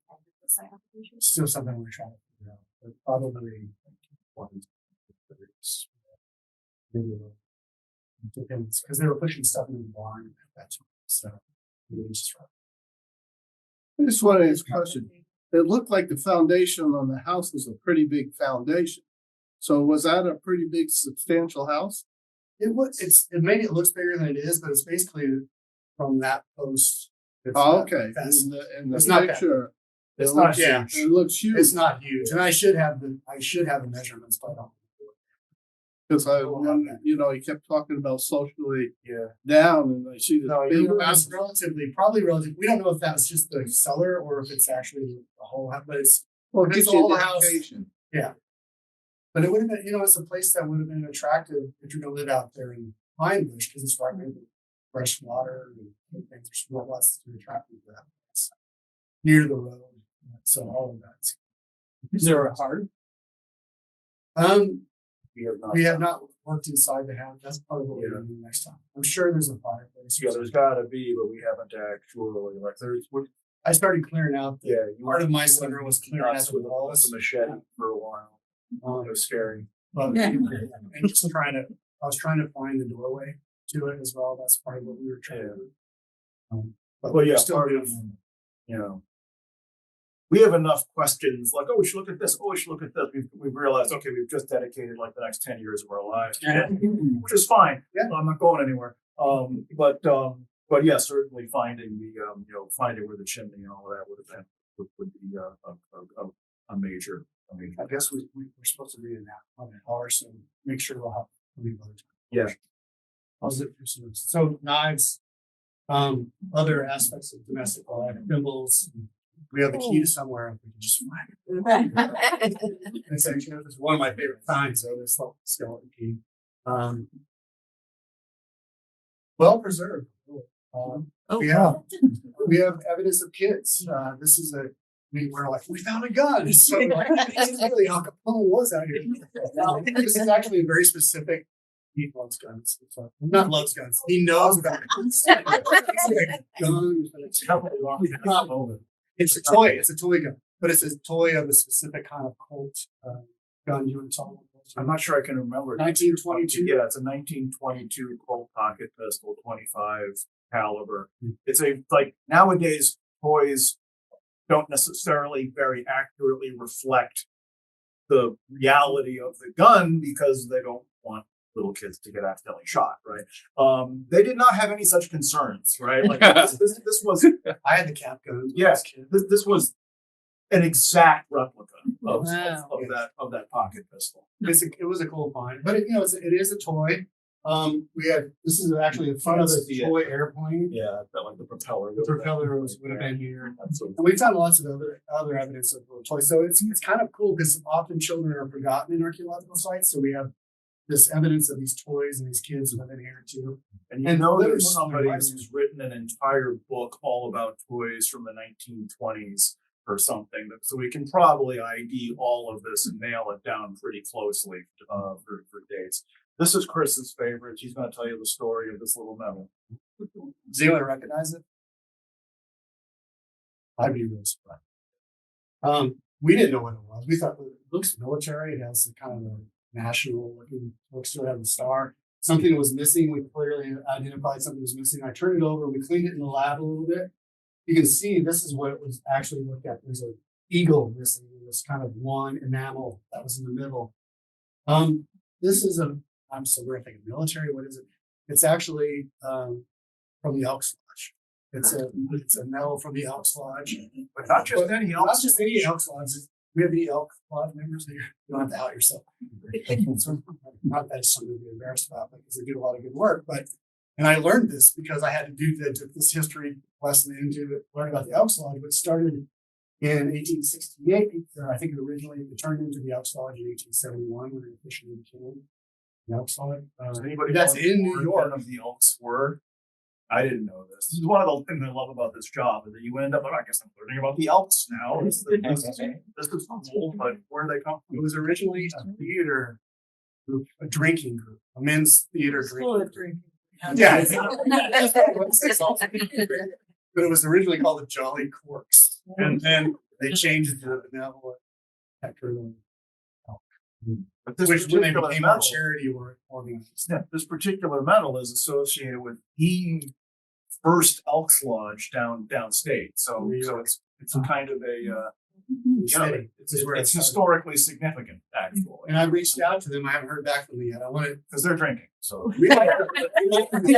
Speaker 3: the site application?
Speaker 1: Still something we're trying to figure out, but probably like 20s. Depends, because they were pushing stuff into the barn at that time. So maybe it's just right.
Speaker 7: I just wanted to ask a question. It looked like the foundation on the house was a pretty big foundation. So was that a pretty big, substantial house?
Speaker 1: It made it looks bigger than it is, but it's basically from that post.
Speaker 7: Oh, okay.
Speaker 1: That's,
Speaker 7: In the
Speaker 1: it's not that-
Speaker 7: picture,
Speaker 1: it's
Speaker 7: it
Speaker 1: not
Speaker 7: looks,
Speaker 1: huge.
Speaker 7: it looks huge.
Speaker 1: It's not huge, and I should have the measurements, but I don't.
Speaker 7: Because you kept talking about socially
Speaker 1: Yeah.
Speaker 7: down, and I see this
Speaker 1: No,
Speaker 7: big.
Speaker 1: that's probably relative. We don't know if that was just the cellar or if it's actually the whole house, but it's.
Speaker 7: Well, it
Speaker 1: it's
Speaker 7: gives
Speaker 1: the
Speaker 7: you
Speaker 1: whole
Speaker 7: an
Speaker 1: house.
Speaker 7: indication.
Speaker 1: But it would have been, it's a place that would have been attractive if you're going to live out there in Pine Bush because it's right near the fresh water and things. There's lots to attractive to that place. Near the road. So all of that.
Speaker 4: Is there a heart?
Speaker 2: We
Speaker 1: We have not worked inside the house. That's part of what we're going to do next time. I'm sure there's a fireplace.
Speaker 2: Yeah, there's got to be, but we haven't actually.
Speaker 1: I started clearing out. Part of my
Speaker 2: you
Speaker 1: summer
Speaker 2: went
Speaker 1: was clearing out
Speaker 2: nuts
Speaker 1: the
Speaker 2: with
Speaker 1: walls.
Speaker 2: a machete for a while. It was scary.
Speaker 1: But,
Speaker 5: Yeah.
Speaker 1: and just I was trying to find the doorway to it as well. That's part of what we were trying to do. But
Speaker 2: Well, yeah,
Speaker 1: we're still
Speaker 2: part of, we have enough questions like, oh, we should look at this. Oh, we should look at this. We've realized, okay, we've just dedicated like the next 10 years of our lives, which is fine.
Speaker 1: Yeah.
Speaker 2: I'm not going anywhere. But yeah, certainly finding finding where the chimney and all of that would be a major.
Speaker 1: I guess we're supposed to read it now on an hour, so make sure we'll have leave other time.
Speaker 2: Yeah.
Speaker 1: I'll zip through some. So knives, other aspects of domestic life, thimbles. We have the key to somewhere if we can just find it. It's actually it's one of my favorite finds. So this skeleton key, well preserved. We have evidence of kids. This is we're like, we found a gun. So like, really, Al Capone was out here. This is actually a very specific. He loves guns. So, not loves guns. He knows about guns. It's a toy. It's a toy gun, but it's a toy of a specific kind of Colt gun. You were talking about.
Speaker 2: I'm not sure I can remember.
Speaker 1: 1922.
Speaker 2: Yeah, it's a 1922 Colt pocket pistol, 25 caliber. It's like nowadays toys don't necessarily very accurately reflect the reality of the gun because they don't want little kids to get accidentally shot, right? They did not have any such concerns, right? Like this was,
Speaker 1: I had the cap gun.
Speaker 2: yes, this was an exact replica of,
Speaker 5: Wow.
Speaker 2: of that pocket pistol.
Speaker 1: It was a cool find, but it is a toy. This is actually the front of the toy airplane.
Speaker 2: Yeah, that like the propeller.
Speaker 1: The propeller would have been here.
Speaker 2: Absolutely.
Speaker 1: And we've found lots of other evidence of little toys. So it's kind of cool because often children are forgotten in archaeological sites. So we have this evidence of these toys and these kids living here too.
Speaker 2: And you
Speaker 1: And
Speaker 2: know
Speaker 1: living
Speaker 2: there's
Speaker 1: with
Speaker 2: somebody
Speaker 1: their
Speaker 2: who's written an entire book all about toys from the 1920s or something. So we can probably ID all of this and nail it down pretty closely for dates. This is Chris's favorite. He's going to tell you the story of this little medal.
Speaker 1: Does anyone recognize it? I'd be really surprised. We didn't know what it was. We thought it looks military. It has the kind of a national looking, looks to have a star. Something was missing. We clearly identified something was missing. I turned it over. We cleaned it in the lab a little bit. You can see this is what it was actually looked at. There's an eagle missing. This kind of one enamel that was in the middle. This is I'm so weird thinking military. What is it? It's actually from the Elks Lodge. It's a medal from the Elks Lodge.
Speaker 2: But not just any
Speaker 1: Not
Speaker 2: else.
Speaker 1: just any Elks Lodges. We have any Elk Lodge members here. You don't have to out yourself. Not that it's something to be embarrassed about because they do a lot of good work. And I learned this because I had to do this history lesson into learn about the Elks Lodge, which started in 1868. I think it turned into the Elks Lodge in 1871 when it officially became the Elks Lodge.
Speaker 2: Does anybody
Speaker 1: That's
Speaker 2: know
Speaker 1: in New
Speaker 2: what
Speaker 1: York.
Speaker 2: of the Elks were? I didn't know this. This is one of the things I love about this job is that you end up, I guess I'm learning about the Elks now. This is cool, but where they come from?
Speaker 1: It was originally a theater group, a drinking group, a men's theater drinking group. Yeah. But it was originally called the Jolly Corks. And then they changed it to the Benevolent Hector.
Speaker 2: But this
Speaker 1: Which when they
Speaker 2: particular
Speaker 1: became our
Speaker 2: medal-
Speaker 1: charity organization.
Speaker 2: Yeah, this particular medal is associated with the first Elks Lodge downstate. So it's a kind of a it's historically significant actually.
Speaker 1: And I reached out to them. I haven't heard back from them yet. I wanted
Speaker 2: Because they're drinking. So
Speaker 1: we might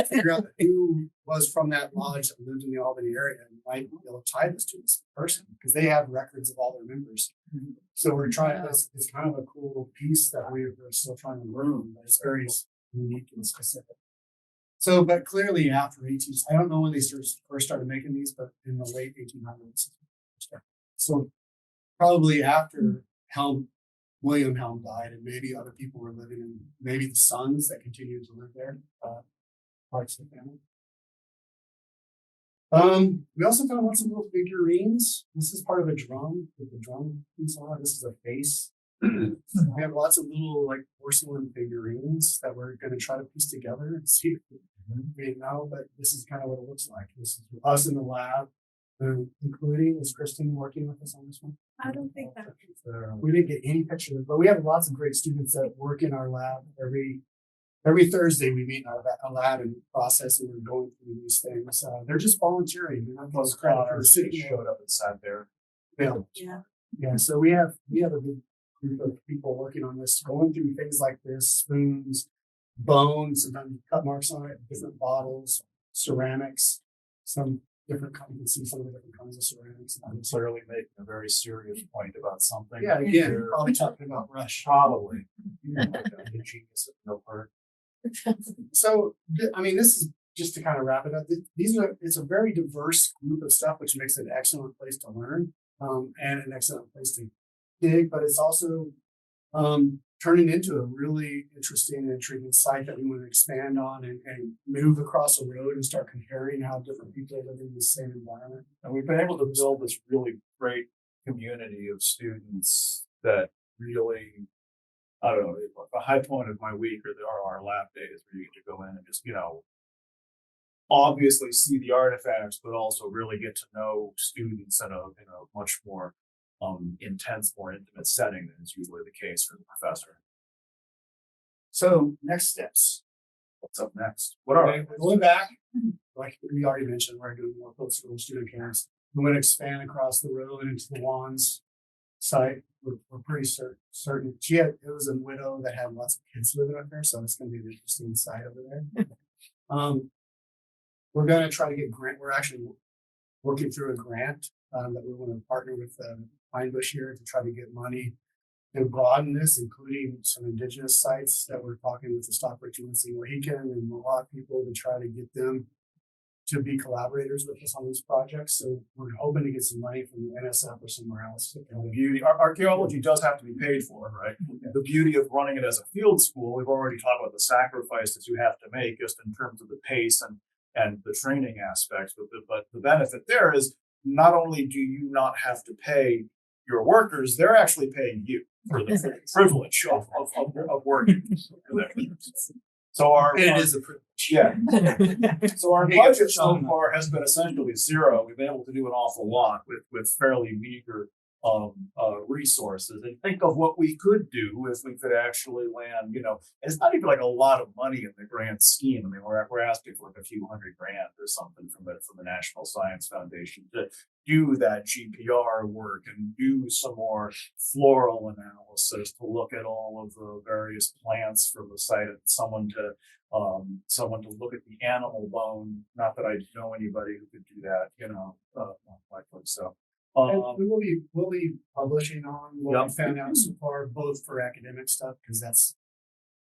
Speaker 1: figure out who was from that lodge that lived in the Albany area and might be able to tie this to this person because they have records of all their members. So we're trying this. It's kind of a cool piece that we're still trying to learn, but it's very unique and specific. So, but clearly after 18, I don't know when they first started making these, but in the late 1800s. So probably after William Helme died, and maybe other people were living in, maybe the sons that continued to live there, parts of the family. We also found lots of little figurines. This is part of a drum with the drum piece on it. This is a face. We have lots of little like porcelain figurines that we're going to try to piece together and see if we know, but this is kind of what it looks like. This is us in the lab, including, is Kristen working with us on this one?
Speaker 3: I don't think that.
Speaker 1: We didn't get any pictures, but we have lots of great students that work in our lab. Every Thursday we meet in our lab and process, and we're going through these things. They're just volunteering. They're not getting credit for sitting there.
Speaker 2: showed up and sat there.
Speaker 1: Yeah. So we have a good group of people working on this, going through things like this: spoons, bones, sometimes cut marks on it, different bottles, ceramics, some different kinds. You can see some of the different kinds of ceramics.
Speaker 2: I'm clearly making a very serious point about something.
Speaker 1: Yeah, again, we're probably talking about Rush.
Speaker 2: Probably. The genius of no part.
Speaker 1: So, I mean, this is just to kind of wrap it up. It's a very diverse group of stuff, which makes it an excellent place to learn and an excellent place to dig. But it's also turning into a really interesting and intriguing site that we want to expand on and move across a road and start comparing how different people are living in the same environment.
Speaker 2: And we've been able to build this really great community of students that really, I don't know, the high point of my week are our lab days where you get to go in and just, obviously see the artifacts, but also really get to know students in a much more intense, more intimate setting than is usually the case for the professor.
Speaker 1: So next steps.
Speaker 2: What's up next? What are
Speaker 1: We're going back, like we already mentioned, we're doing more post-school student camps. We're going to expand across the road into the Wands site. We're pretty certain. It was a widow that had lots of kids living up there, so it's going to be an interesting site over there. We're going to try to get grant. We're actually working through a grant that we want to partner with Pine Bush here to try to get money to broaden this, including some indigenous sites that we're talking with the Stockbridge and Mohican and Mohawk people to try to get them to be collaborators with us on these projects. So we're hoping to get some money from the NSF or somewhere else.
Speaker 2: the beauty? Archaeology does have to be paid for, right?
Speaker 1: Yeah.
Speaker 2: The beauty of running it as a field school, we've already talked about the sacrifices you have to make just in terms of the pace and the training aspects. But the benefit there is not only do you not have to pay your workers, they're actually paying you for the privilege of working. So
Speaker 6: It is a privilege.
Speaker 2: Yeah. So our budget so far has been essentially zero. We've been able to do an awful lot with fairly meager resources. And think of what we could do if we could actually land, it's not even like a lot of money in the grand scheme. I mean, we're asking for like a few $100,000 or something from the National Science Foundation to do that GPR work and do some more floral analysis to look at all of the various plants from the site and someone to look at the animal bone. Not that I know anybody who could do that, not likely. So.
Speaker 1: And we'll be publishing on what
Speaker 2: Yep.
Speaker 1: we found out so far, both for academic stuff, because that's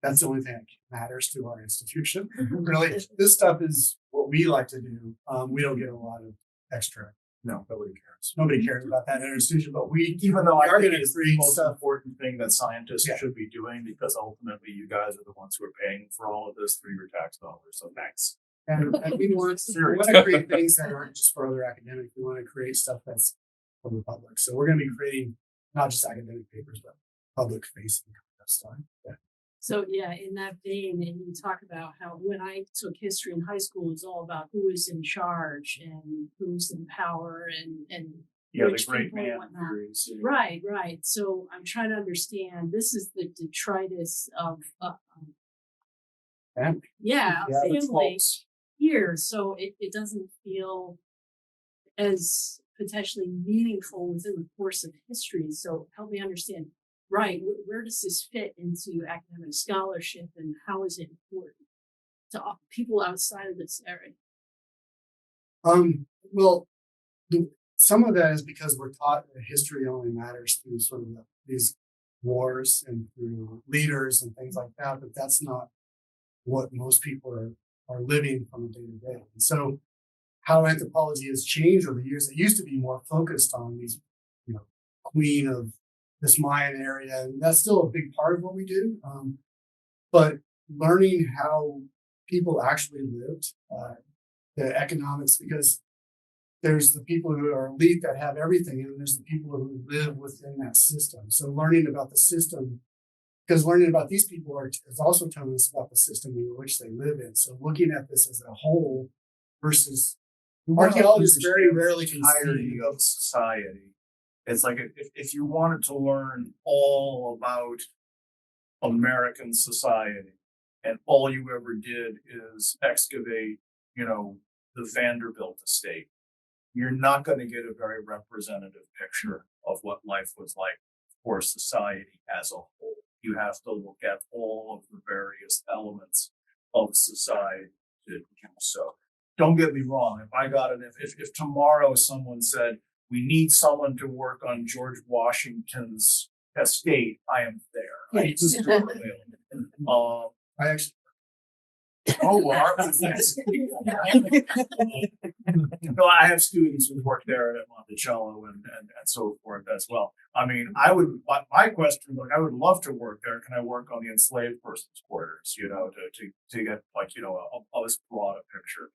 Speaker 1: the only thing that matters to our institution. Really, this stuff is what we like to do. We don't get a lot of extra.
Speaker 2: No, nobody cares.
Speaker 1: Nobody cares about that in our institution, but
Speaker 2: Even though
Speaker 1: we
Speaker 2: I
Speaker 1: are
Speaker 2: think
Speaker 1: going to
Speaker 2: it's the
Speaker 1: create
Speaker 2: most
Speaker 1: stuff.
Speaker 2: important thing that scientists
Speaker 1: Yeah.
Speaker 2: should be doing, because ultimately you guys are the ones who are paying for all of this through your tax dollars. So thanks.
Speaker 1: And we want to create things that aren't just for other academics. We want to create stuff that's for the public. So we're going to be creating not just academic papers, but public facing stuff. Yeah.
Speaker 3: So yeah, in that vein, and you talk about how when I took history in high school, it was all about who is in charge and who's in power and
Speaker 2: Yeah, the
Speaker 3: rich
Speaker 2: great
Speaker 3: people and
Speaker 2: man
Speaker 3: whatnot.
Speaker 2: theories.
Speaker 3: Right. So I'm trying to understand. This is the detritus of
Speaker 1: Family.
Speaker 3: yeah,
Speaker 1: Yeah,
Speaker 2: It's
Speaker 3: family
Speaker 2: false.
Speaker 3: here. So it doesn't feel as potentially meaningful within the course of history. So help me understand. Right, where does this fit into academic scholarship, and how is it important to people outside of this area?
Speaker 1: Well, some of that is because we're taught that history only matters through sort of these wars and through leaders and things like that, but that's not what most people are living from a day to day. And so how anthropology has changed over the years, it used to be more focused on these, queen of this Mayan area, and that's still a big part of what we do. But learning how people actually lived, the economics, because there's the people who are elite that have everything, and there's the people who live within that system. So learning about the system, because learning about these people is also telling us about the system in which they live in. So looking at this as a whole versus archaeologists very rarely can
Speaker 2: Entirety of society. It's like if you wanted to learn all about American society and all you ever did is excavate, the Vanderbilt estate, you're not going to get a very representative picture of what life was like for society as a whole. You have to look at all of the various elements of society to do so. Don't get me wrong. If tomorrow someone said, we need someone to work on George Washington's estate, I am there.
Speaker 3: Right.
Speaker 2: It's still available.
Speaker 1: I actually,
Speaker 2: Oh, well, no, I have students who work there at Monticello and so forth as well. I mean, my question, I would love to work there. Can I work on the enslaved person's quarters, to get like, as broad a picture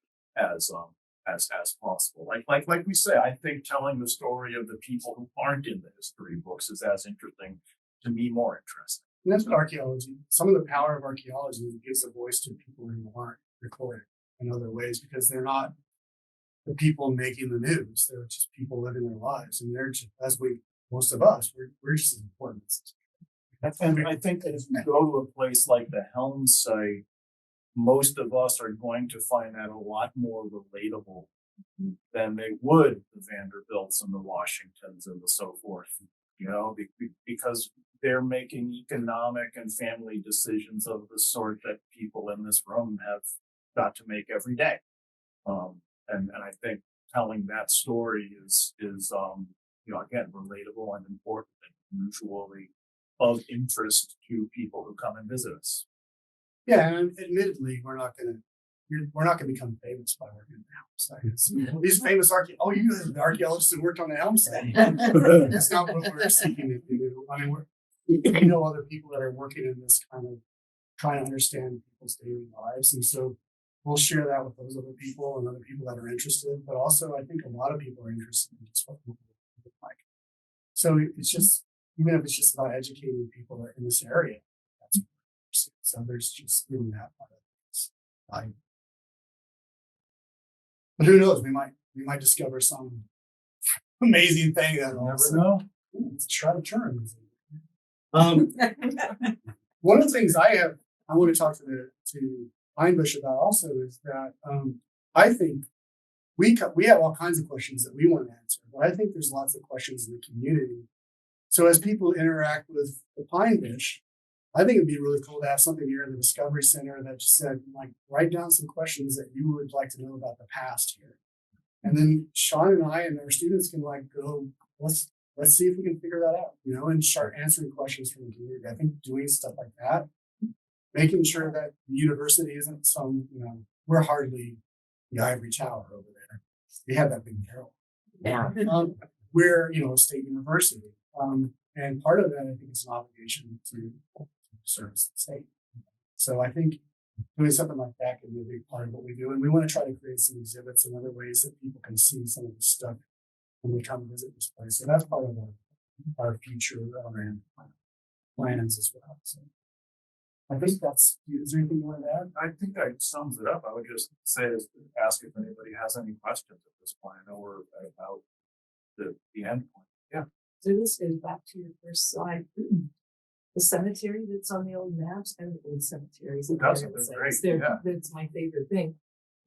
Speaker 2: as possible. Like we say, I think telling the story of the people who aren't in the history books is as interesting, to me, more interesting.
Speaker 1: And that's what archaeology, some of the power of archaeology is it gives a voice to people who aren't recorded in other ways, because they're not the people making the news. They're just people living their lives. And they're just, most of us, we're just as important.
Speaker 2: And I think that if you go to a place like the Helme site, most of us are going to find that a lot more relatable than they would the Vanderbilts and the Washingtons and the so forth, because they're making economic and family decisions of the sort that people in this room have got to make every day. And I think telling that story is again, relatable and important, and usually of interest to people who come and visit us.
Speaker 1: Yeah, and admittedly, we're not going to become famous by working in the Helme site. These famous the archaeologists that worked on the Helme site. That's not what we're seeking to do. I mean, we know other people that are working in this kind of trying to understand people's daily lives, and so we'll share that with those other people and other people that are interested. But also, I think a lot of people are interested in just what people look like. So it's just, even if it's just about educating people that in this area, that's what we're interested in. So there's just even that part of it. But who knows? We might discover some amazing thing that
Speaker 2: You never know.
Speaker 1: It's a shroud of Turin. One of the things I want to talk to Einbush about also is that I think we have all kinds of questions that we want to answer, but I think there's lots of questions in the community. So as people interact with the pine bush, I think it'd be really cool to have something here in the Discovery Center that just said, like, write down some questions that you would like to know about the past here. And then Sean and I and our students can go, let's see if we can figure that out, and start answering questions from the community. I think doing stuff like that, making sure that the university isn't we're hardly the ivory tower over there. We have that big barrel.
Speaker 3: Yeah.
Speaker 1: We're, a state university. And part of that, I think, is an obligation to service the state. So I think doing something like that can be a big part of what we do. And we want to try to create some exhibits and other ways that people can see some of the stuff when they come visit this place. So that's part of our future plans as well. So I think is there anything you want to add?
Speaker 2: I think that sums it up. I would just ask if anybody has any questions at this point. I know we're at about the end point. Yeah.
Speaker 8: So this goes back to your first slide. The cemetery that's on the old maps and the old cemeteries.
Speaker 2: That's great.
Speaker 8: That's my favorite thing.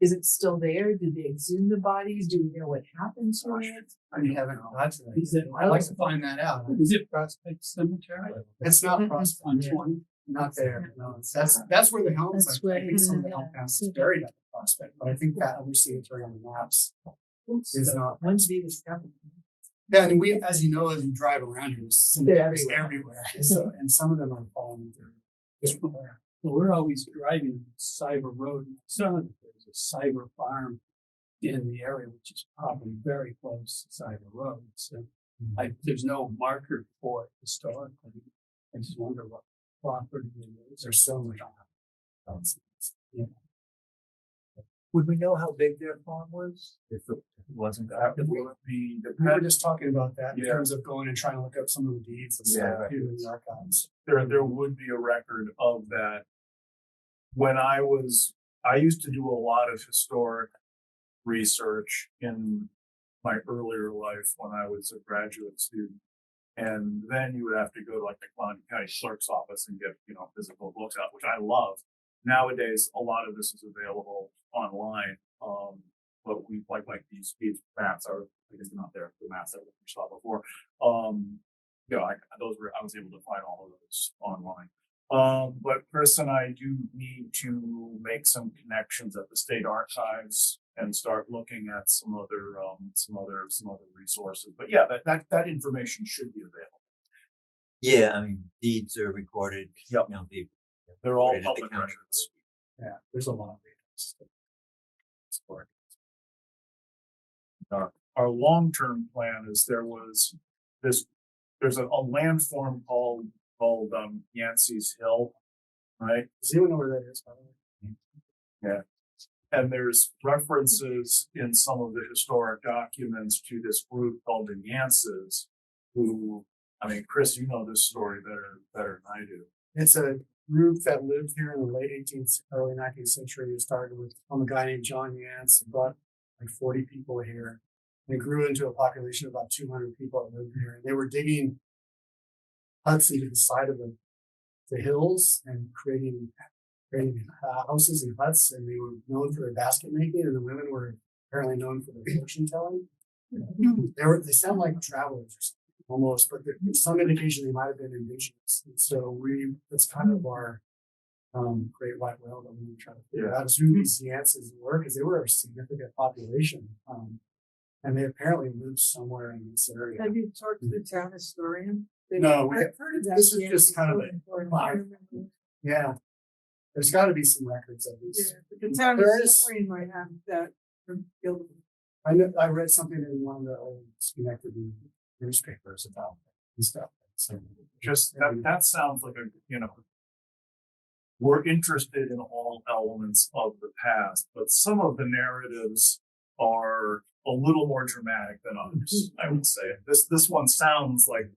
Speaker 8: Is it still there? Did they exhume the bodies? Do we know what happened to it?
Speaker 1: We haven't got to that.
Speaker 4: Is it,
Speaker 1: I'd like to find that out.
Speaker 4: is it Prospect Cemetery?
Speaker 1: It's not Prospect. Not there. No, that's where the Helme is. I think some of the Helme is buried at the Prospect, but I think that other cemetery on the maps is not.
Speaker 8: One's being discovered.
Speaker 1: Yeah, and as you drive around here, there's cemeteries everywhere. So, and some of them are falling through.
Speaker 4: Well, we're always driving Cyber Road. Some of there's a cyber farm in the area, which is probably very close to Cyber Road. So there's no marker for it historically. I just wonder what property it is.
Speaker 1: There's so much on it. Yeah.
Speaker 6: Would we know how big their farm was if it wasn't that?
Speaker 1: We were just talking about that in terms of going and trying to look up some of the deeds and stuff too in the archives.
Speaker 2: There would be a record of that. When I used to do a lot of historic research in my earlier life when I was a graduate student. And then you would have to go to the Klondike County Clerk's office and get, physical books out, which I love. Nowadays, a lot of this is available online. But we like these maps are, I guess, not there, the maps that we saw before. I was able to find all of those online. But Chris and I do need to make some connections at the state archives and start looking at some other resources. But yeah, that information should be available.
Speaker 9: Yeah, I mean, deeds are recorded.
Speaker 2: Yep. They're all
Speaker 9: recorded at the
Speaker 2: public
Speaker 9: county
Speaker 2: records.
Speaker 1: Yeah, there's a lot of
Speaker 2: Our long-term plan is there's a landform called Yancey's Hill, right?
Speaker 1: Does anyone know where that is, by the way?
Speaker 2: Yeah. And there's references in some of the historic documents to this group called the Yances, who, I mean, Chris, you know this story better than I do.
Speaker 1: It's a group that lived here in the late 18th, early 19th century. It started with a guy named John Yance and brought like 40 people here. And it grew into a population of about 200 people that lived here. And they were digging huts into the side of the hills and creating houses and huts. And they were known for their basket making, and the women were apparently known for their fortune telling. They sound like travelers or something. Almost, but there's some indication they might have been indigenous. And so that's kind of our great white whale that we try to figure out is who these Yances were, because they were a significant population. And they apparently lived somewhere in this area.
Speaker 8: Have you talked to the town historian?
Speaker 1: No,
Speaker 8: I've heard of that.
Speaker 1: this is just kind of yeah. There's got to be some records of these.
Speaker 8: Yeah, the town
Speaker 1: There is-
Speaker 8: historian might have that.
Speaker 1: I read something in one of the old Schenectady newspapers about it and stuff. So
Speaker 2: Just that sounds like we're interested in all elements of the past, but some of the narratives are a little more dramatic than others, I would say. This one sounds like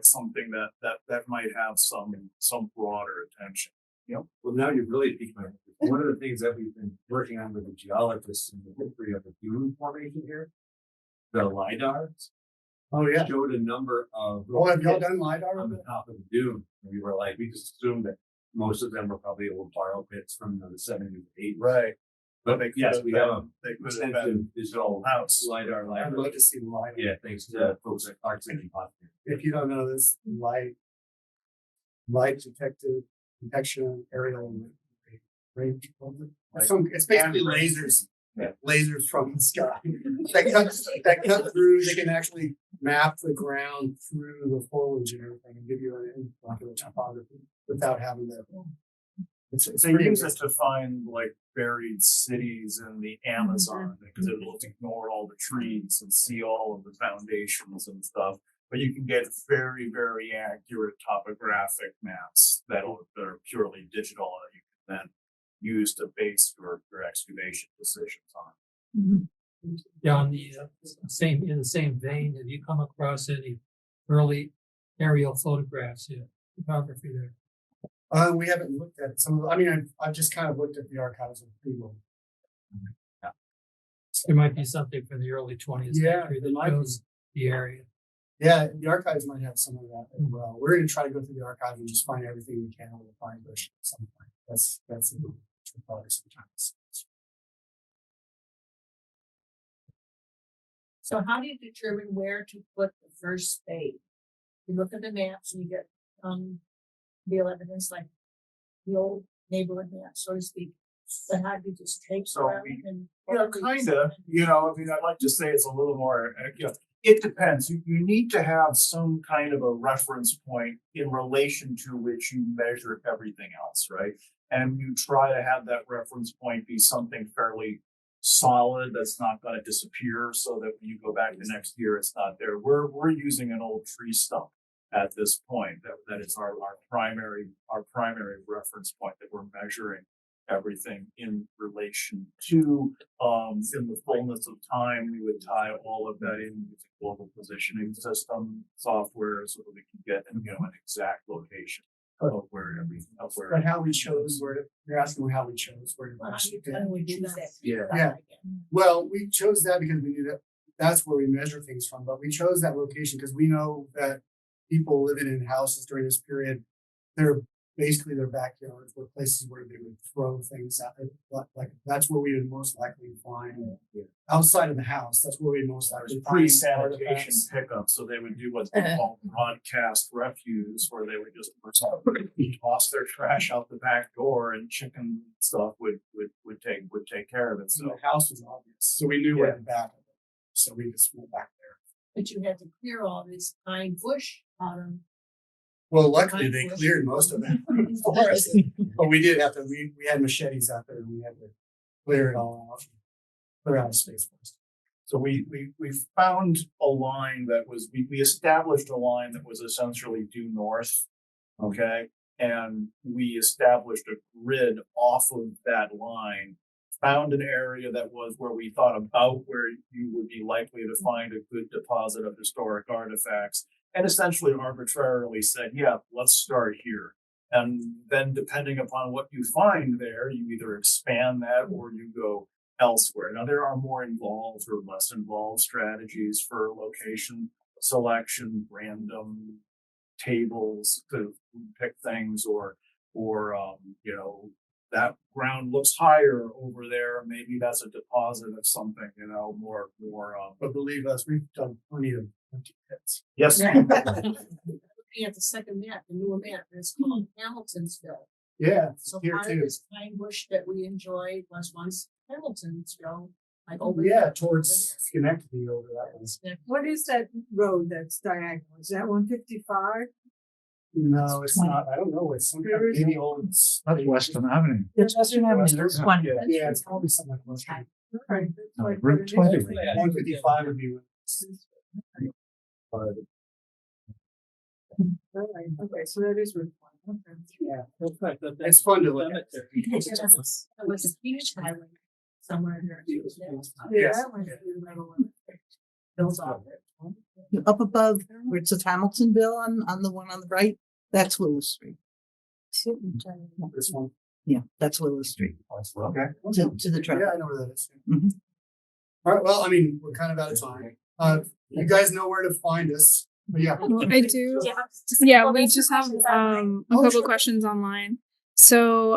Speaker 2: something that might have some broader attention.
Speaker 6: Well, now you've really piqued my interest. One of the things that we've been working on with the geologists in the history of the dune formation here, the LIDARs,
Speaker 1: oh yeah.
Speaker 6: showed a number of.
Speaker 1: Oh, have y'all done LIDAR?
Speaker 6: On the top of the dune? And we were like, we just assumed that most of them were probably old borrow pits from the 70s, 80s.
Speaker 2: Right.
Speaker 6: But
Speaker 2: They
Speaker 6: yes,
Speaker 2: could
Speaker 6: we
Speaker 2: have
Speaker 6: have a
Speaker 2: been- they could have
Speaker 6: extensive
Speaker 2: been
Speaker 6: digital
Speaker 2: house.
Speaker 6: LIDAR
Speaker 1: I'd
Speaker 6: library.
Speaker 1: love to see the LIDAR.
Speaker 6: Yeah, thanks to folks at Clarkson and Boston.
Speaker 1: If you don't know this, light detection aerial range. It's basically lasers.
Speaker 2: Yeah.
Speaker 1: Lasers from the sky that cut through. They can actually map the ground through the foliage and everything and give you an molecular topography without having to. It's
Speaker 2: They
Speaker 1: pretty
Speaker 2: use it
Speaker 1: amazing.
Speaker 2: to find like buried cities in the Amazon because it will ignore all the trees and see all of the foundations and stuff. But you can get very, very accurate topographic maps that are purely digital that you can then use to base your excavation decisions on.
Speaker 4: Yeah, on the in the same vein, have you come across any early aerial photographs here, photography there?
Speaker 1: We haven't looked at some of. I've just kind of looked at the archives of people.
Speaker 4: There might be something from the early 20th
Speaker 1: Yeah,
Speaker 4: century
Speaker 1: there
Speaker 4: that
Speaker 1: might be.
Speaker 4: shows the area.
Speaker 1: Yeah, the archives might have some of that as well. We're going to try to go through the archives and just find everything we can on the fine bush at some point. That's a probably sometimes.
Speaker 10: So how do you determine where to put the first spade? You look at the maps and you get real evidence like the old neighborhood map, so to speak. But how do you just take
Speaker 2: So
Speaker 10: around
Speaker 2: we-
Speaker 10: and
Speaker 2: Kinda, I'd like to say it's a little more, it depends. You need to have some kind of a reference point in relation to which you measure everything else, right? And you try to have that reference point be something fairly solid that's not going to disappear so that when you go back the next year, it's not there. We're using an old tree stump at this point. That is our primary reference point that we're measuring everything in relation to. In the fullness of time, we would tie all of that in with the global positioning system software so that we can get an exact location of where everything.
Speaker 1: But how we chose where to, you're asking how we chose where to
Speaker 10: well, how
Speaker 1: place
Speaker 10: do
Speaker 1: it.
Speaker 10: you tell we do that?
Speaker 1: Yeah. Well, we chose that because we knew that that's where we measure things from, but we chose that location because we know that people living in houses during this period, they're basically their backyards were places where they would throw things out. Like that's where we would most likely find outside of the house. That's where we most likely find
Speaker 2: Pre-sanitation
Speaker 1: artifacts.
Speaker 2: pickup, so they would do what they call broadcast refuse, where they would just toss their trash out the back door, and chicken stuff would take care of it.
Speaker 1: So
Speaker 2: So
Speaker 1: the house was obvious, so we knew where the back of it. So we just went back there.
Speaker 10: But you had to clear all this pine bush out of.
Speaker 1: Well, luckily they cleared most of it for us, but we did have to. We had machetes out there, and we had to clear it all out, clear out space for us.
Speaker 2: So we found a line that was, we established a line that was essentially due north, okay? And we established a grid off of that line found an area that was where we thought about where you would be likely to find a good deposit of historic artifacts, and essentially arbitrarily said, yeah, let's start here. And then depending upon what you find there, you either expand that or you go elsewhere. Now, there are more involved or less involved strategies for location selection, random tables to pick things, or you know, that ground looks higher over there. Maybe that's a deposit of something, you know, more.
Speaker 1: But believe us, we've done plenty of empty pits.
Speaker 2: Yes.
Speaker 10: Looking at the second map, the newer map, it's called Hamiltonsville.
Speaker 1: Yeah,
Speaker 10: So
Speaker 1: here
Speaker 10: part of
Speaker 1: too.
Speaker 10: this pine bush that we enjoyed was once Hamiltonsville, like over
Speaker 1: Yeah,
Speaker 10: there.
Speaker 1: towards Schenectady over that one.
Speaker 8: What is that road that's diagonal? Is that 155?
Speaker 1: No, it's not. I don't know. It's some kind of maybe old.
Speaker 6: That's Western Avenue.
Speaker 5: It's Western Avenue, there's one.
Speaker 1: Yeah, it's probably something like Western.
Speaker 8: Right.
Speaker 6: No, Route 20.
Speaker 1: 155 would be.
Speaker 8: Okay, so that is Route 1. Okay.
Speaker 1: Yeah, it's fun to look at.
Speaker 10: It was a huge highway somewhere here.
Speaker 8: Yeah,
Speaker 1: Yes.
Speaker 8: that went through the middle of it.
Speaker 10: Built off it.
Speaker 5: Up above where it says Hamiltonville on the one on the right, that's Willow Street.
Speaker 1: This one.
Speaker 5: Yeah, that's Willow Street.
Speaker 1: Okay.
Speaker 5: To the track.
Speaker 1: Yeah, I know where that is.
Speaker 5: Mhm.
Speaker 1: All right. Well, I mean, we're kind of out of time. You guys know where to find us. But yeah.
Speaker 11: I do.
Speaker 10: Yeah.
Speaker 11: Yeah, we just have a
Speaker 1: Oh,
Speaker 11: couple
Speaker 1: sure.
Speaker 11: questions online. So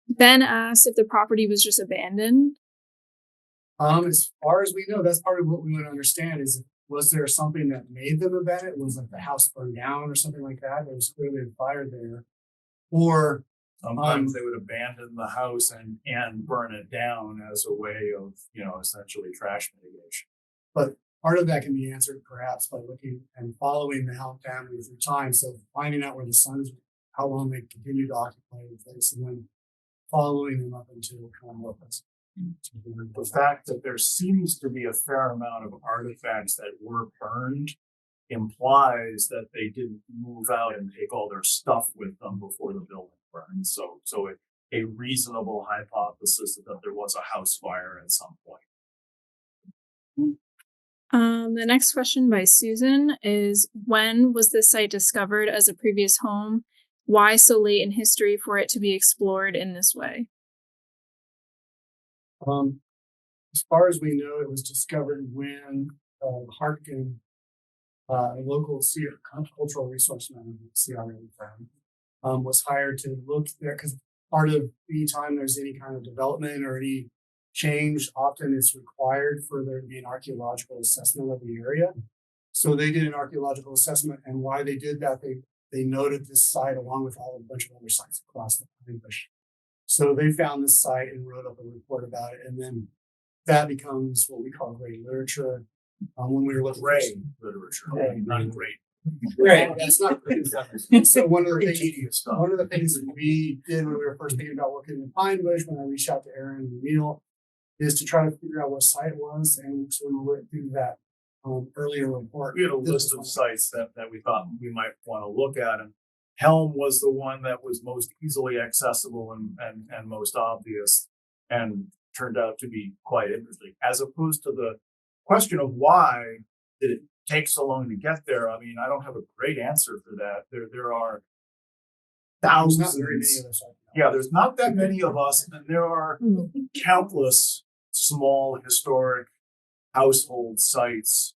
Speaker 11: Ben asked if the property was just abandoned.
Speaker 1: As far as we know, that's part of what we want to understand is, was there something that made them abandoned? Was like the house burned down or something like that? There was clearly a fire there. Or
Speaker 2: Sometimes they would abandon the house and burn it down as a way of, you know, essentially trash mitigation.
Speaker 1: but part of that can be answered perhaps by looking and following the Helme family through time. So finding out where the sons, how long they continue to occupy the place, and then following them up until kind of what was.
Speaker 2: The fact that there seems to be a fair amount of artifacts that were burned implies that they didn't move out and take all their stuff with them before the building burned. So a reasonable hypothesis that there was a house fire at some point.
Speaker 11: The next question by Susan is, when was this site discovered as a previous home? Why so late in history for it to be explored in this way?
Speaker 1: As far as we know, it was discovered when Hartkin, a local cultural resource manager, CRA firm, was hired to look there, because part of any time there's any kind of development or any change, often it's required for there to be an archaeological assessment of the area. So they did an archaeological assessment, and why they did that, they noted this site along with a bunch of other sites across the English. So they found this site and wrote up a report about it, and then that becomes what we call great literature. When we were looking
Speaker 2: Gray literature, not great.
Speaker 1: Right, that's not great. So one of the things that we did when we were first thinking about working in Pine Bush, when I reached out to Aaron and Neil, is to try to figure out what site it was, and so we went through that earlier report.
Speaker 2: We had a list of sites that we thought we might want to look at, and Helme was the one that was most easily accessible and most obvious, and turned out to be quite interesting. As opposed to the question of why did it take so long to get there? I mean, I don't have a great answer for that. There are
Speaker 1: There's
Speaker 2: thousands.
Speaker 1: not very many of us.
Speaker 2: Yeah, there's not that many of us, and there are countless small historic household sites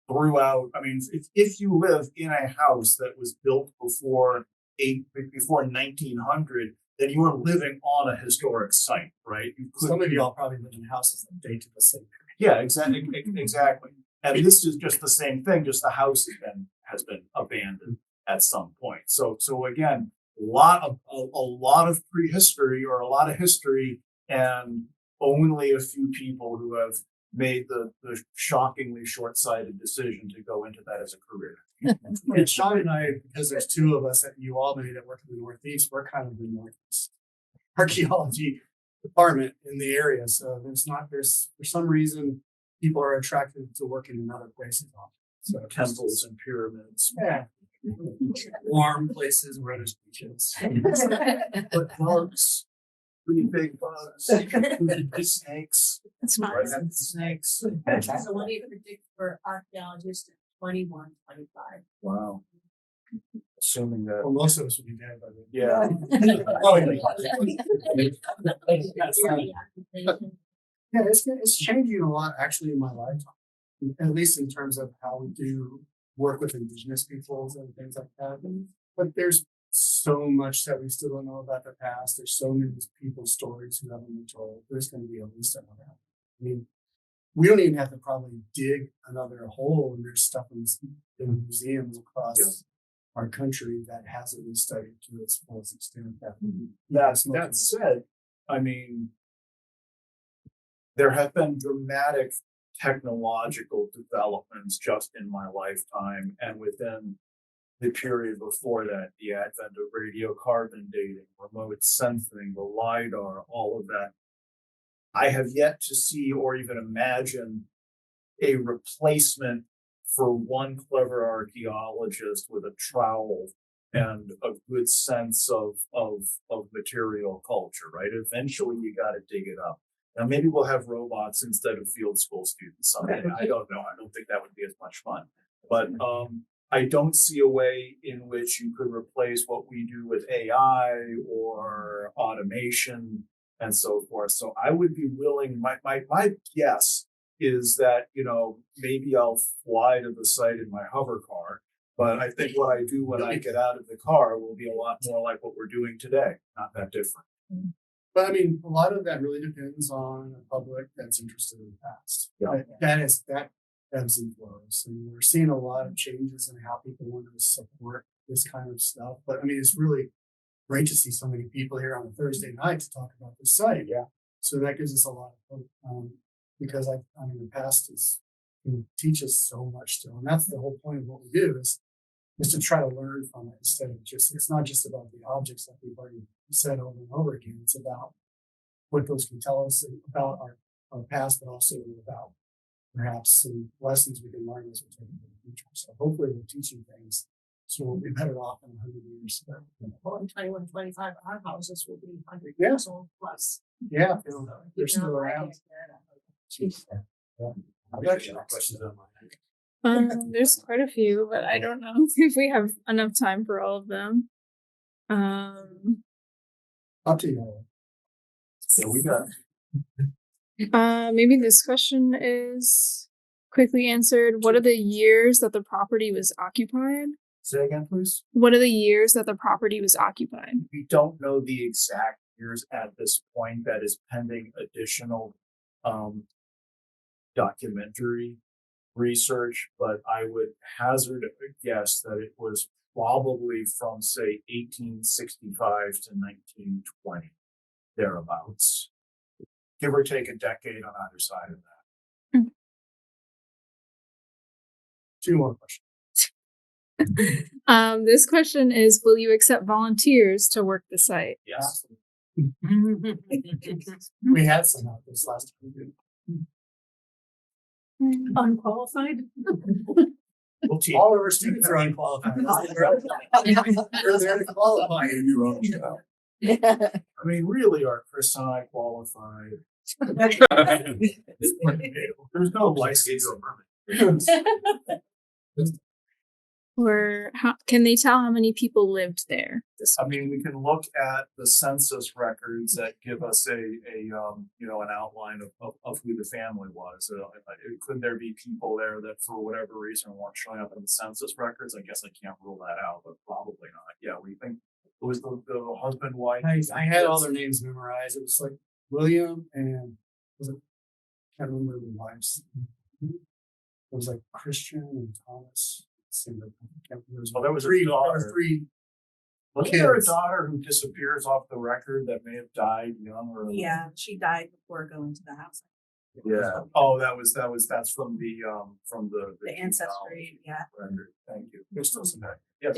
Speaker 2: throughout. I mean, if you live in a house that was built before 1900, then you are living on a historic site, right? You could
Speaker 1: Some of y'all probably live in houses that date to the same period.
Speaker 2: Yeah, exactly. And this is just the same thing, just the house has been abandoned at some point. So again, a lot of prehistory or a lot of history, and only a few people who have made the shockingly short-sighted decision to go into that as a career.
Speaker 1: And Sean and I, because there's two of us at Albany that work in the Northeast, we're kind of the Northeast archaeology department in the area. So there's for some reason people are attracted to working in other places. So
Speaker 2: Temples and pyramids.
Speaker 1: yeah, warm places where there's beaches, but bugs,
Speaker 2: pretty big bugs, snakes,
Speaker 11: That's fine.
Speaker 2: right? Snakes.
Speaker 10: So what do you predict for archaeologists in 21, 25?
Speaker 2: Wow. Assuming that.
Speaker 1: Well, most of us will be dead by then.
Speaker 2: Yeah.
Speaker 1: Yeah, it's changing a lot actually in my lifetime, at least in terms of how we do work with indigenous peoples and things like that. But there's so much that we still don't know about the past. There's so many people's stories who haven't been told. There's going to be at least another. I mean, we don't even have to probably dig another hole, and there's stuff in museums across our country that hasn't been studied to its fullest extent.
Speaker 2: That said, I mean, there have been dramatic technological developments just in my lifetime, and within the period before that, the advent of radiocarbon dating, remote sensing, the LiDAR, all of that. I have yet to see or even imagine a replacement for one clever archaeologist with a trowel and a good sense of material culture, right? Eventually you got to dig it up. Now maybe we'll have robots instead of field school students someday. I don't know. I don't think that would be as much fun. But I don't see a way in which you could replace what we do with AI or automation and so forth. So I would be willing, my guess is that, you know, maybe I'll fly to the site in my hover car, but I think what I do when I get out of the car will be a lot more like what we're doing today, not that different.
Speaker 1: But I mean, a lot of that really depends on a public that's interested in the past.
Speaker 2: Yeah.
Speaker 1: That ebbs and flows. And we're seeing a lot of changes in how people want to support this kind of stuff. But I mean, it's really great to see so many people here on a Thursday night to talk about this site.
Speaker 2: Yeah.
Speaker 1: So that gives us a lot of hope. Because I mean, the past can teach us so much still. And that's the whole point of what we do is to try to learn from it instead of it's not just about the objects that we've already said over and over again. It's about what those can tell us about our past, but also about perhaps some lessons we can learn as we take into the future. So hopefully we're teaching things so we'll be better off in 100 years.
Speaker 10: Well, in 21, 25, our houses will be 100
Speaker 1: Yeah.
Speaker 10: years old plus.
Speaker 1: Yeah,
Speaker 10: So,
Speaker 1: they're
Speaker 10: you
Speaker 1: still
Speaker 10: know,
Speaker 1: around.
Speaker 6: I've actually got questions on mine.
Speaker 11: There's quite a few, but I don't know if we have enough time for all of them.
Speaker 1: Up to you.
Speaker 2: So we got
Speaker 11: Maybe this question is quickly answered. What are the years that the property was occupied?
Speaker 2: say again, please.
Speaker 11: What are the years that the property was occupied?
Speaker 2: We don't know the exact years at this point. That is pending additional documentary research, but I would hazard a guess that it was probably from say 1865 to 1920, thereabouts, give or take a decade on either side of that.
Speaker 1: Two more questions.
Speaker 11: This question is, will you accept volunteers to work the site?
Speaker 2: Yes.
Speaker 1: We had some out this last week.
Speaker 3: Unqualified?
Speaker 2: We'll teach.
Speaker 1: All of our students are unqualified. They're unqualified.
Speaker 2: I mean, really, are Chris and I qualified? There's no license or permit.
Speaker 11: Or how can they tell how many people lived there?
Speaker 2: I mean, we can look at the census records that give us an outline of who the family was. Could there be people there that for whatever reason weren't showing up in the census records? I guess I can't rule that out, but probably not. Yeah, we think it was the husband, wife.
Speaker 1: I had all their names memorized. It was like William and can't remember the wives. It was like Christian and Thomas.
Speaker 2: Well, there was
Speaker 1: three.
Speaker 2: a daughter.
Speaker 1: Three.
Speaker 2: Wasn't there a daughter who disappears off the record that may have died young or?
Speaker 5: Yeah, she died before going to the house.
Speaker 2: Yeah. Oh, that's from the
Speaker 5: The ancestry, yeah.
Speaker 2: record. Thank you. There's still some back. Yes.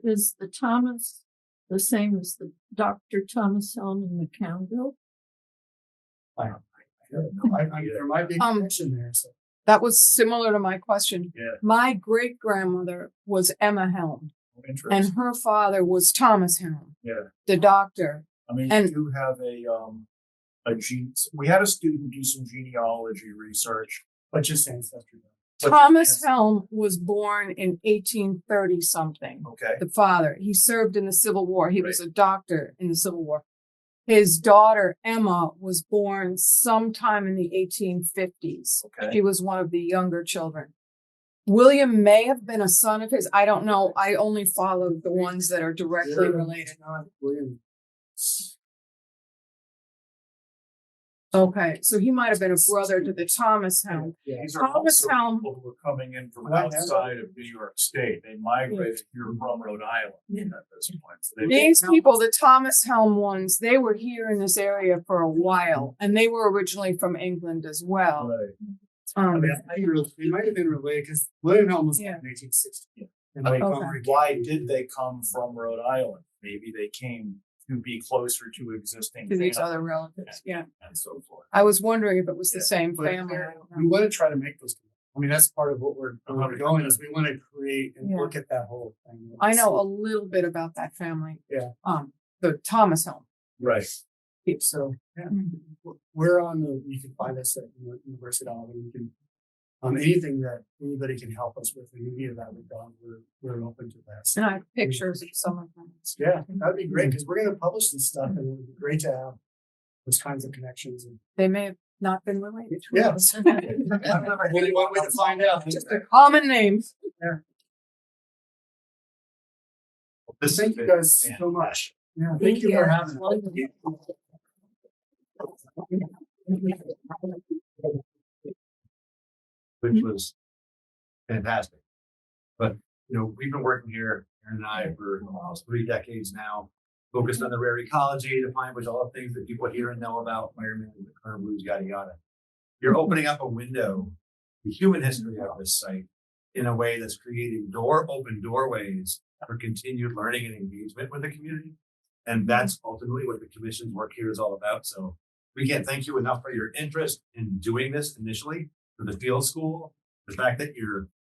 Speaker 8: Is the Thomas the same as the Dr. Thomas Helme in McCownville?
Speaker 1: I don't know. There might be a connection there. So.
Speaker 12: That was similar to my question.
Speaker 2: Yeah.
Speaker 12: My great grandmother was Emma Helme,
Speaker 2: Interesting.
Speaker 12: and her father was Thomas Helme,
Speaker 2: Yeah.
Speaker 12: the doctor.
Speaker 2: I mean,
Speaker 12: And-
Speaker 2: we do have we had a student do some genealogy research.
Speaker 1: But just ancestry.
Speaker 2: but
Speaker 12: Thomas
Speaker 2: just-
Speaker 12: Helme was born in 1830 something.
Speaker 2: Okay,
Speaker 12: The father, he served in the Civil War. He was a doctor in the Civil War. His daughter Emma was born sometime in the 1850s.
Speaker 2: Okay.
Speaker 12: She was one of the younger children. William may have been a son of his. I don't know. I only followed the ones that are directly related.
Speaker 1: William.
Speaker 12: Okay, so he might have been a brother to the Thomas Helme.
Speaker 1: Yeah.
Speaker 2: these are
Speaker 12: Thomas
Speaker 2: also
Speaker 12: Helme.
Speaker 2: people who are coming in from
Speaker 1: Right.
Speaker 2: outside of New York State. They migrated here from Rhode Island at this point. So they-
Speaker 12: These people, the Thomas Helme ones, they were here in this area for a while, and they were originally from England as well.
Speaker 2: Right.
Speaker 1: I
Speaker 12: Um,
Speaker 1: mean, they might have been related because William Helme was born
Speaker 12: Yeah.
Speaker 1: in 1860.
Speaker 2: And
Speaker 1: Lake
Speaker 12: Okay.
Speaker 1: Montgomery.
Speaker 2: why did they come from Rhode Island? Maybe they came to be closer to existing
Speaker 12: to these
Speaker 2: families
Speaker 12: other relatives, yeah.
Speaker 2: and so forth.
Speaker 12: I was wondering if it was the
Speaker 2: Yeah,
Speaker 12: same
Speaker 1: But
Speaker 12: family. I don't
Speaker 1: we
Speaker 12: know.
Speaker 1: want to try to make those. I mean, that's part of what we're going is we want to create and
Speaker 12: Yeah.
Speaker 1: look at that whole thing.
Speaker 12: I know a little bit about that family.
Speaker 1: Yeah.
Speaker 12: The Thomas Helme.
Speaker 2: Right.
Speaker 1: So yeah,
Speaker 12: Mm-hmm.
Speaker 1: we're on the. You can find us at University of Albany. You can anything that anybody can help us with in any of that regard. We're open to that.
Speaker 12: And I have pictures of some of them.
Speaker 1: Yeah, that'd be great because we're going to publish this stuff, and it would be great to have those kinds of connections. And
Speaker 12: They may have not been related. Who
Speaker 1: yeah,
Speaker 12: knows?
Speaker 1: only one way to find out.
Speaker 12: Just a common name.
Speaker 1: Thank you guys so much. Yeah, thank you for having us.
Speaker 6: which was fantastic. But, we've been working here, Aaron and I, for almost 3 decades now, focused on the rare ecology, the pine bush, all the things that people here know about, environment, the current blues, yada, yada. You're opening up a window to human history of this site in a way that's creating open doorways for continued learning and engagement with the community. And that's ultimately what the commission's work here is all about. So we can't thank you enough for your interest in doing this initially for the field school. The fact that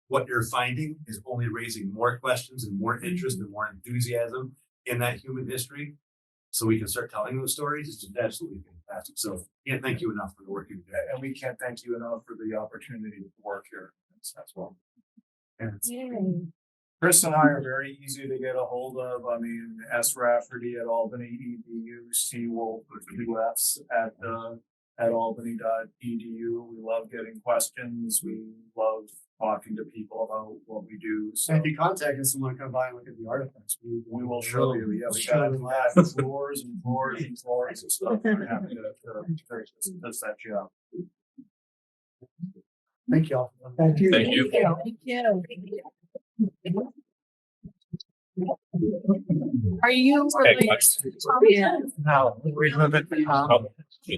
Speaker 6: what you're finding is only raising more questions and more interest and more enthusiasm in that human history. So we can start telling those stories is just absolutely fantastic. So can't thank you enough for the work you do.
Speaker 2: And we can't thank you enough for the opportunity to work here as well.
Speaker 1: And
Speaker 2: Chris and I are very easy to get a hold of. I mean, S. Rafferty at Albany EDU, C. Wolff with 2 F's at albany.edu. We love getting questions. We love talking to people about what we do. So
Speaker 1: if you contact us and want to come by and look at the artifacts, we
Speaker 2: will show you. Yeah, we
Speaker 1: show
Speaker 2: got
Speaker 1: you live.
Speaker 2: floors and floors and floors of stuff. We're happy to set you up.
Speaker 1: Thank you all.
Speaker 5: Thank you.
Speaker 9: Thank you.
Speaker 10: Thank you.
Speaker 12: Are you related?
Speaker 9: questions?
Speaker 12: Yeah.
Speaker 6: Now,